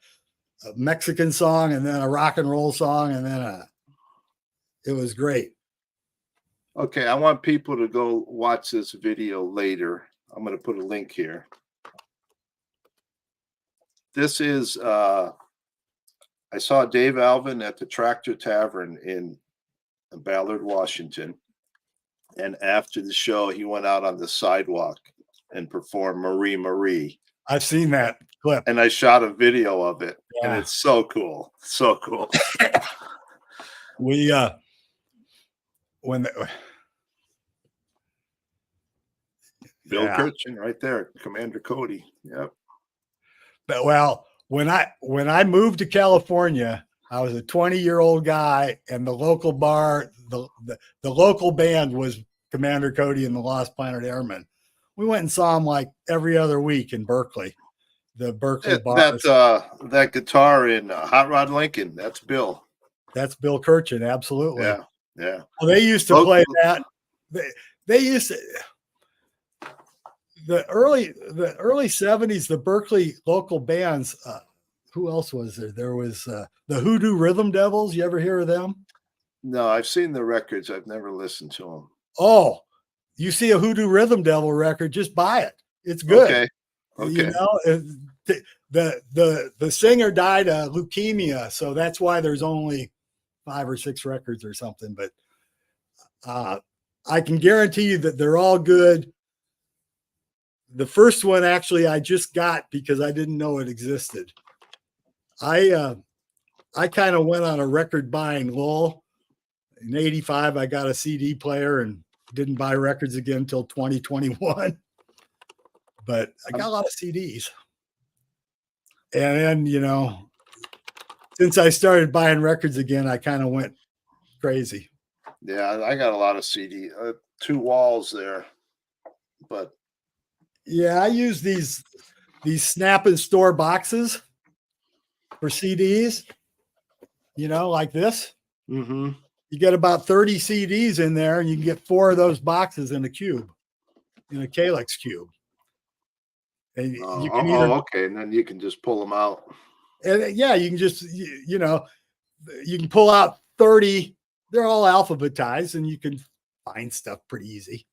Mexican song, and then a rock and roll song, and then it was great. Okay, I want people to go watch this video later. I'm going to put a link here. This is, I saw Dave Alvin at the Tractor Tavern in Ballard, Washington. And after the show, he went out on the sidewalk and performed Marie Marie. I've seen that clip. And I shot a video of it. Yeah. And it's so cool. So cool. We, Bill Kirchen right there, Commander Cody. Yep. But when I moved to California, I was a 20-year-old guy, and the local bar, the local band was Commander Cody and the Lost Planet Airmen. We went and saw him like every other week in Berkeley, the Berkeley bar. That guitar in Hot Rod Lincoln, that's Bill. That's Bill Kirchen, absolutely. Yeah, yeah. Well, they used to play that. They used to. The early 70s, the Berkeley local bands. Who else was there? There was the Hoodoo Rhythm Devils. You ever hear of them? No, I've seen the records. I've never listened to them. Oh, you see a Hoodoo Rhythm Devil record, just buy it. It's good. Okay. The singer died of leukemia, so that's why there's only 5 or 6 records or something. But I can guarantee you that they're all good. The first one actually I just got because I didn't know it existed. I kind of went on a record buying lull. In 85, I got a CD player and didn't buy records again until 2021. But I got a lot of CDs. And then, since I started buying records again, I kind of went crazy. Yeah, I got a lot of CD, 2 walls there. But yeah, I use these Snap and Store boxes for CDs, like this. Mm-hmm. You get about 30 CDs in there, and you can get 4 of those boxes in a cube, in a Calyx cube. And you can okay. And then you can just pull them out. And yeah, you can just, you can pull out 30. They're all alphabetized, and you can find stuff pretty easy.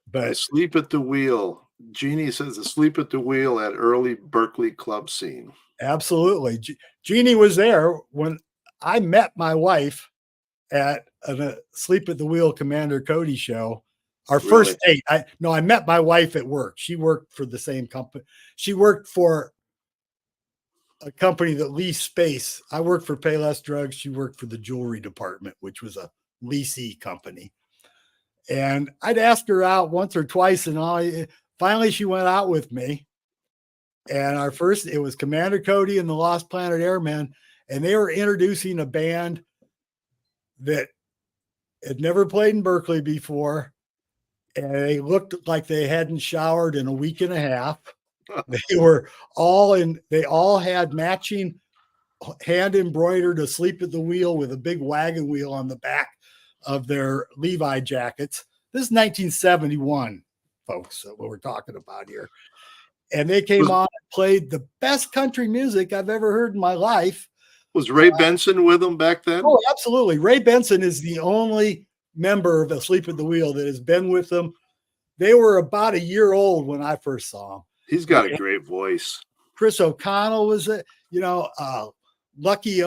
But Asleep at the Wheel. Jeannie says Asleep at the Wheel at early Berkeley club scene. Absolutely. Jeannie was there when I met my wife at a Sleep at the Wheel Commander Cody show. Our first date. I met my wife at work. She worked for the same company. She worked for a company that leased space. I worked for Payless Drugs. She worked for the jewelry department, which was a leasee company. And I'd asked her out once or twice, and finally she went out with me. And it was Commander Cody and the Lost Planet Airmen, and they were introducing a band that had never played in Berkeley before. And they looked like they hadn't showered in a week and a half. They all had matching hand embroidered Asleep at the Wheel with a big wagon wheel on the back of their Levi jackets. This is 1971, folks, what we're talking about here. And they came on and played the best country music I've ever heard in my life. Was Ray Benson with them back then? Oh, absolutely. Ray Benson is the only member of Asleep at the Wheel that has been with them they were about a year old when I first saw them. He's got a great voice. Chris O'Connell was it, Lucky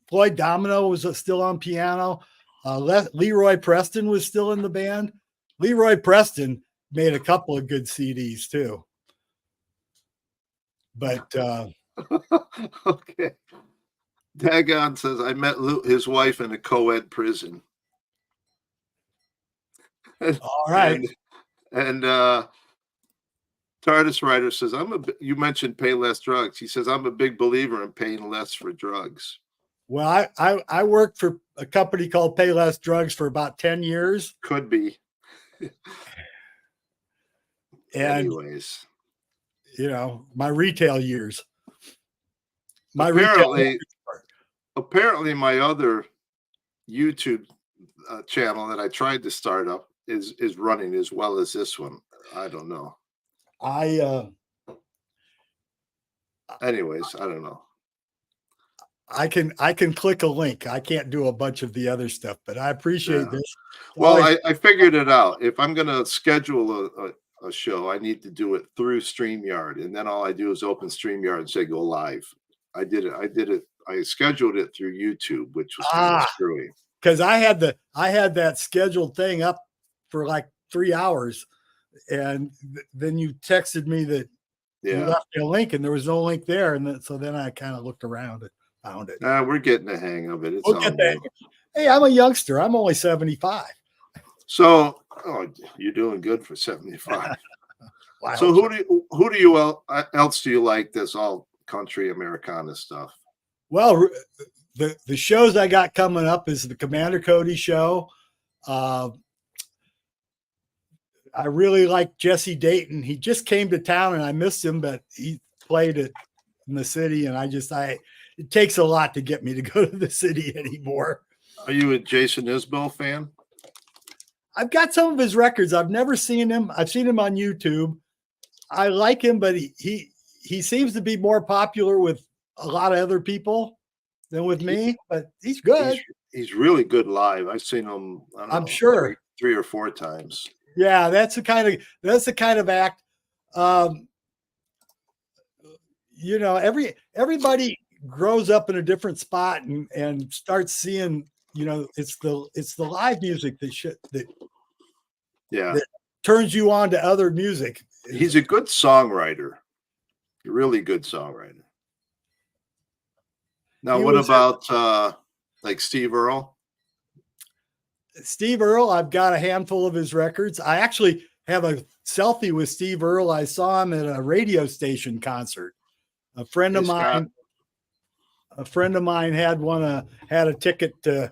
Floyd Domino was still on piano. Leroy Preston was still in the band. Leroy Preston made a couple of good CDs too. But okay. Dagon says, I met his wife in a co-ed prison. All right. And TARDIS Writer says, you mentioned pay less drugs. He says, I'm a big believer in paying less for drugs. Well, I worked for a company called Pay Less Drugs for about 10 years. Could be. And, anyways, my retail years. Apparently my other YouTube channel that I tried to start up is running as well as this one. I don't know. Anyways, I don't know. I can click a link. I can't do a bunch of the other stuff, but I appreciate this. Well, I figured it out. If I'm going to schedule a show, I need to do it through StreamYard, and then all I do is open StreamYard and say go live. I did it. I scheduled it through YouTube, which was kind of screwy. Because I had that scheduled thing up for like 3 hours, and then you texted me that you left me a link, and there was no link there, and so then I kind of looked around and found it. We're getting the hang of it. It's all good. Hey, I'm a youngster. I'm only 75. So, you're doing good for 75. So, who do you else do you like this all country Americana stuff? Well, the shows I got coming up is the Commander Cody show. I really like Jesse Dayton. He just came to town and I missed him, but he played it in the city, and it takes a lot to get me to go to the city anymore. Are you a Jason Isbell fan? I've got some of his records. I've never seen him. I've seen him on YouTube. I like him, but he seems to be more popular with a lot of other people than with me, but he's good. He's really good live. I've seen him, I'm sure, three or four times. Yeah, that's the kind of act. Everybody grows up in a different spot and starts seeing, it's the live music that turns you on to other music. He's a good songwriter, a really good songwriter. Now, what about like Steve Earle? Steve Earle, I've got a handful of his records. I actually have a selfie with Steve Earle. I saw him at a radio station concert. A friend of mine had a ticket to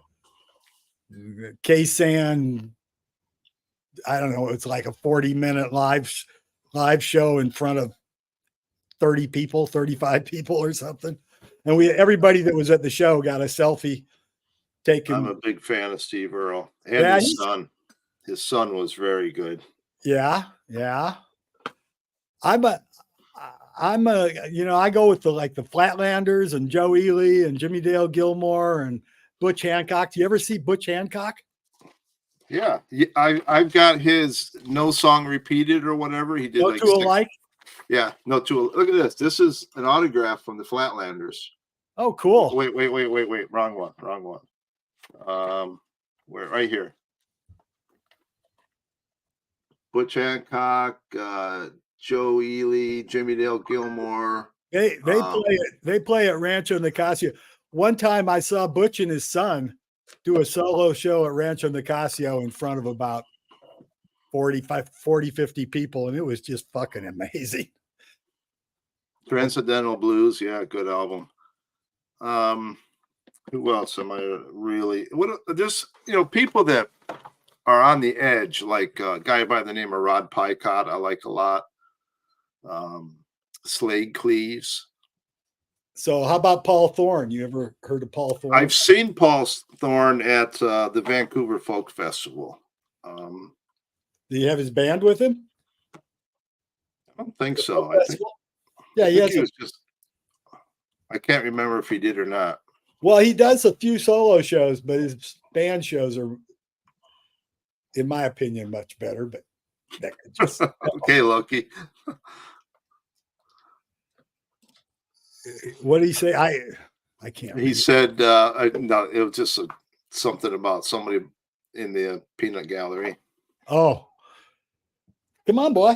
KSAN. I don't know. It's like a 40-minute live show in front of 30 people, 35 people or something. And everybody that was at the show got a selfie taken. I'm a big fan of Steve Earle and his son. His son was very good. Yeah. I go with the Flatlanders and Joe Ely and Jimmy Dale Gilmore and Butch Hancock. Do you ever see Butch Hancock? Yeah, I've got his No Song Repeated or whatever he did. No Two Alike. Yeah, No Two. Look at this. This is an autograph from the Flatlanders. Oh, cool. Wait. Wrong one. Where? Right here. Butch Hancock, Joe Ely, Jimmy Dale Gilmore. They play at Rancho Nicasio. One time I saw Butch and his son do a solo show at Rancho Nicasio in front of about 40, 50 people, and it was just fucking amazing. Transcendental Blues, yeah, good album. Who else am I really? Just people that are on the edge, like a guy by the name of Rod Picott, I like a lot. Slade Cleaves. So how about Paul Thorne? You ever heard of Paul Thorne? I've seen Paul Thorne at the Vancouver Folk Festival. Do you have his band with him? I don't think so. I can't remember if he did or not. Well, he does a few solo shows, but his band shows are in my opinion, much better, but that could just Okay, Loki. what did he say? I can't He read. said, no, it was just something about somebody in the peanut gallery. Oh, come on, boy.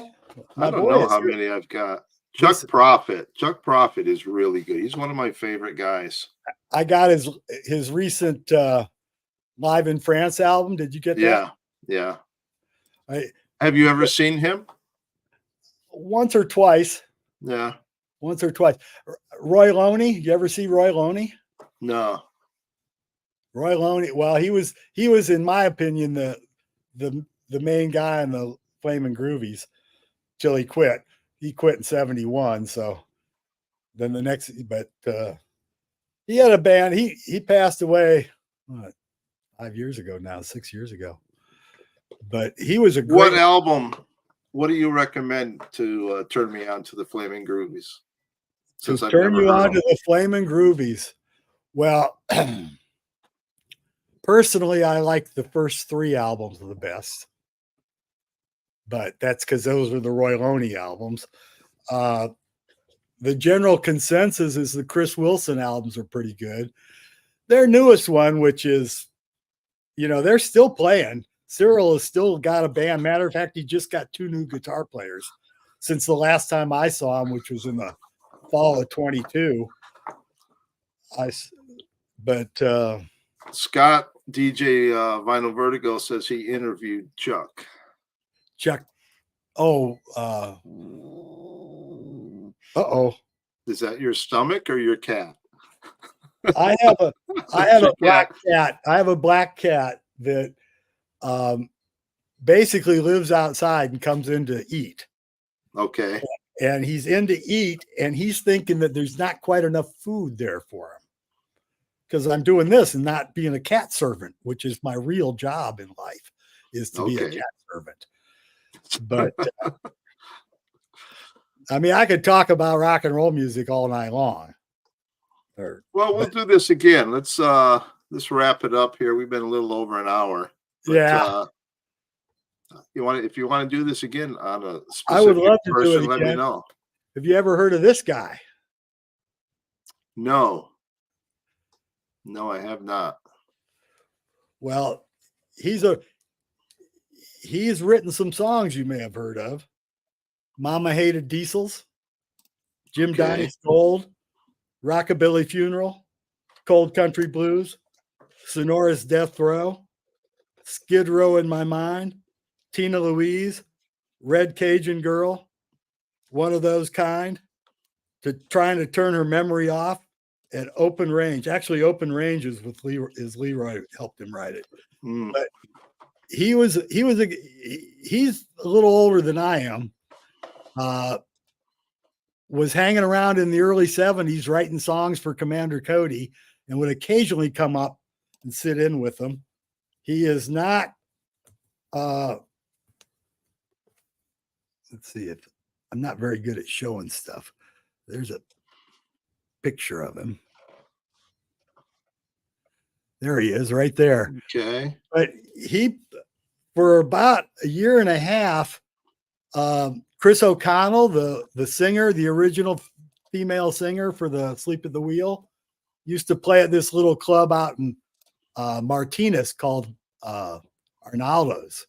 I don't know how many I've got. Chuck Prophet. Chuck Prophet is really good. He's one of my favorite guys. I got his recent Live in France album. Did you get that? Yeah. Yeah. Have you ever seen him? Once or twice. Yeah. Once or twice. Roy Loney. You ever see Roy Loney? No. Roy Loney. Well, he was in my opinion the main guy in the Flamin' Groovies till he quit. He quit in 71. So then he had a band. He passed away 5 years ago now, 6 years ago. But he was a great. What album? What do you recommend to turn me on to the Flaming Groovies? Since I've turn you on to the Flamin' Groovies. Well, personally, I like the first 3 albums the best, but that's because those were the Roy Loney albums. The general consensus is the Chris Wilson albums are pretty good. Their newest one, which is, they're still playing. Cyril has still got a band. Matter of fact, he just got 2 new guitar players since the last time I saw him, which was in the fall of 22. Scott DJ Vinyl Vertigo says he interviewed Chuck. Oh, is that your stomach or your cat? I have a black cat. I have a black cat that basically lives outside and comes in to eat. Okay. And he's in to eat, and he's thinking that there's not quite enough food there for him because I'm doing this and not being a cat servant, which is my real job in life, is to be a cat servant. But I mean, I could talk about rock and roll music all night long. We'll do this again. Let's wrap it up here. We've been a little over an hour. But, yeah. If you want to do this again on a specific I would love to person, do it again. let me know. Have you ever heard of this guy? No, I have not. Well, he's written some songs you may have heard of. Mama Hated Diesels, Jim Donnie's Gold, Rockabilly Funeral, Cold Country Blues, Sonora's Death Row, Skid Row in My Mind, Tina Louise, Red Cajun Girl, One of Those Kind, to trying to turn her memory off, at Open Range. Actually, Open Range is with Leroy helped him write it. But he's a little older than I am. Was hanging around in the early 70s writing songs for Commander Cody and would occasionally come up and sit in with them. He is not let's see if I'm not very good at showing stuff. There's a picture of him. There he is right there. Okay. But for about a year and a half, Chris O'Connell, the singer, the original female singer for the Sleep at the Wheel, used to play at this little club out in Martinez called Arnaldo's.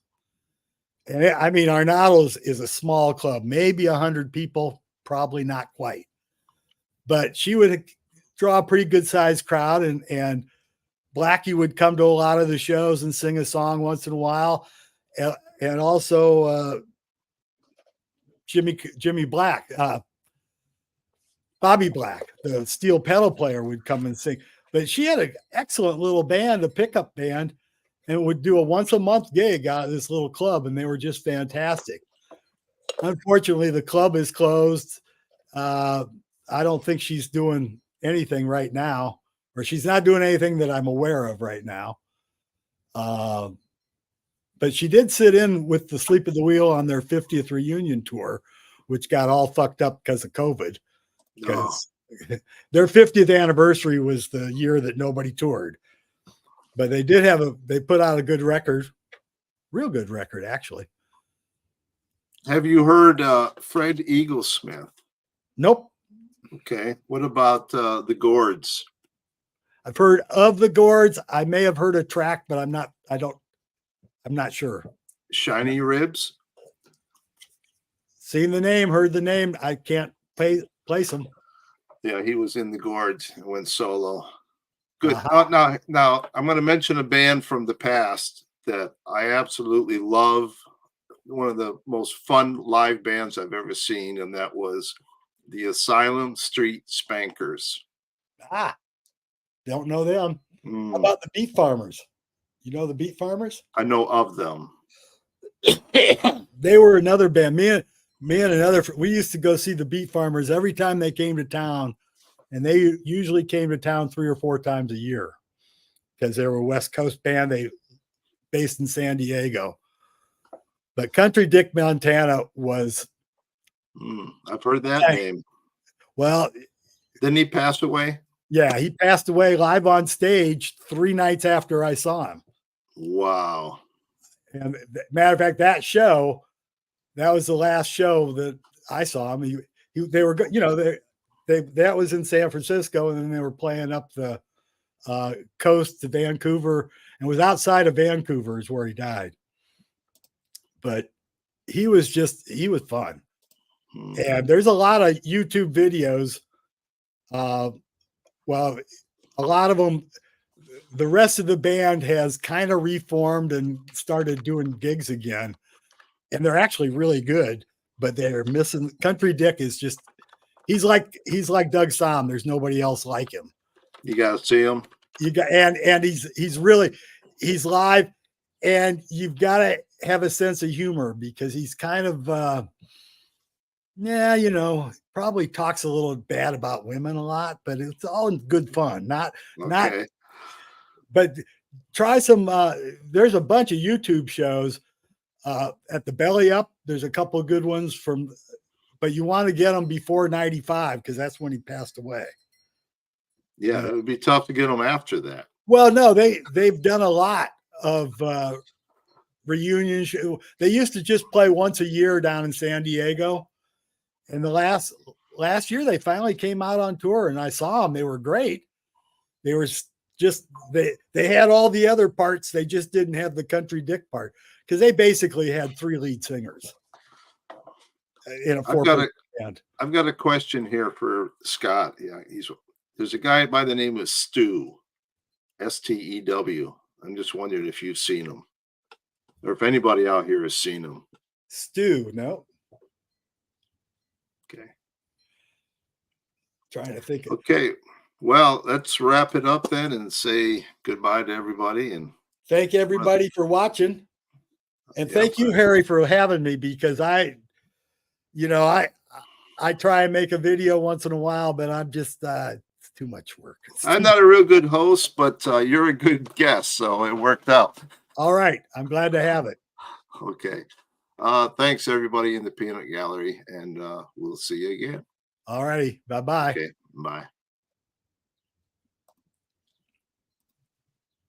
And I mean, Arnaldo's is a small club, maybe 100 people, probably not quite. But she would draw a pretty good sized crowd, and Blackie would come to a lot of the shows and sing a song once in a while. And also Jimmy Black, Bobby Black, the steel pedal player, would come and sing. But she had an excellent little band, a pickup band, and would do a once a month gig out of this little club, and they were just fantastic. Unfortunately, the club is closed. I don't think she's doing anything right now, or she's not doing anything that I'm aware of right now. But she did sit in with the Sleep at the Wheel on their 50th reunion tour, which got all fucked up because of COVID. Because their 50th anniversary was the year that nobody toured. But they did they put out a good record. Real good record, actually. Have you heard Fred Eaglesmith? Nope. Okay. What about the Gourds? I've heard of the Gourds. I may have heard a track, but I'm not sure. Shiny Ribs? Seen the name, heard the name. I can't place him. Yeah, he was in the Gourds and went solo. Good. Uh-huh. Now I'm going to mention a band from the past that I absolutely love. One of the most fun live bands I've ever seen, and that was the Asylum Street Spankers. Don't know them. How about the Beat Farmers? You know the Beat Farmers? I know of them. They were another band. Me and another, we used to go see the Beat Farmers every time they came to town, and they usually came to town 3 or 4 times a year because they were a West Coast band. They based in San Diego. But Country Dick Montana was. I've heard that name. Well, didn't he pass away? Yeah, he passed away live on stage 3 nights after I saw him. Wow. And matter of fact, that was the last show that I saw him. They were, that was in San Francisco, and then they were playing up the coast to Vancouver, and it was outside of Vancouver is where he died. But he was fun. And there's a lot of YouTube videos. Well, a lot of them, the rest of the band has kind of reformed and started doing gigs again. And they're actually really good, but they're missing. Country Dick is just, he's like Doug Sahm. There's nobody else like him. You got to see him. And he's live, and you've got to have a sense of humor because he's kind of, probably talks a little bad about women a lot, but it's all in good fun. But try some, there's a bunch of YouTube shows at the Belly Up. There's a couple of good ones but you want to get them before 95 because that's when he passed away. Yeah, it would be tough to get them after that. Well, no, they've done a lot of reunion show. They used to just play once a year down in San Diego. And the last year they finally came out on tour, and I saw them. They were great. They were just, they had all the other parts. They just didn't have the Country Dick part because they basically had 3 lead singers in a 4-person band. I've got a question here for Scott. Yeah, there's a guy by the name of Stu, Stew. I'm just wondering if you've seen him or if anybody out here has seen him. Stu, no. Okay. Trying to think. Okay. Well, let's wrap it up then and say goodbye to everybody. And thank everybody for watching. And thank you, Harry, for having me because I try and make a video once in a while, but I'm just, it's too much work. I'm not a real good host, but you're a good guest. So it worked out. All right. I'm glad to have it. Okay. Thanks everybody in the peanut gallery, and we'll see you again. All righty. Bye-bye. Okay. Bye.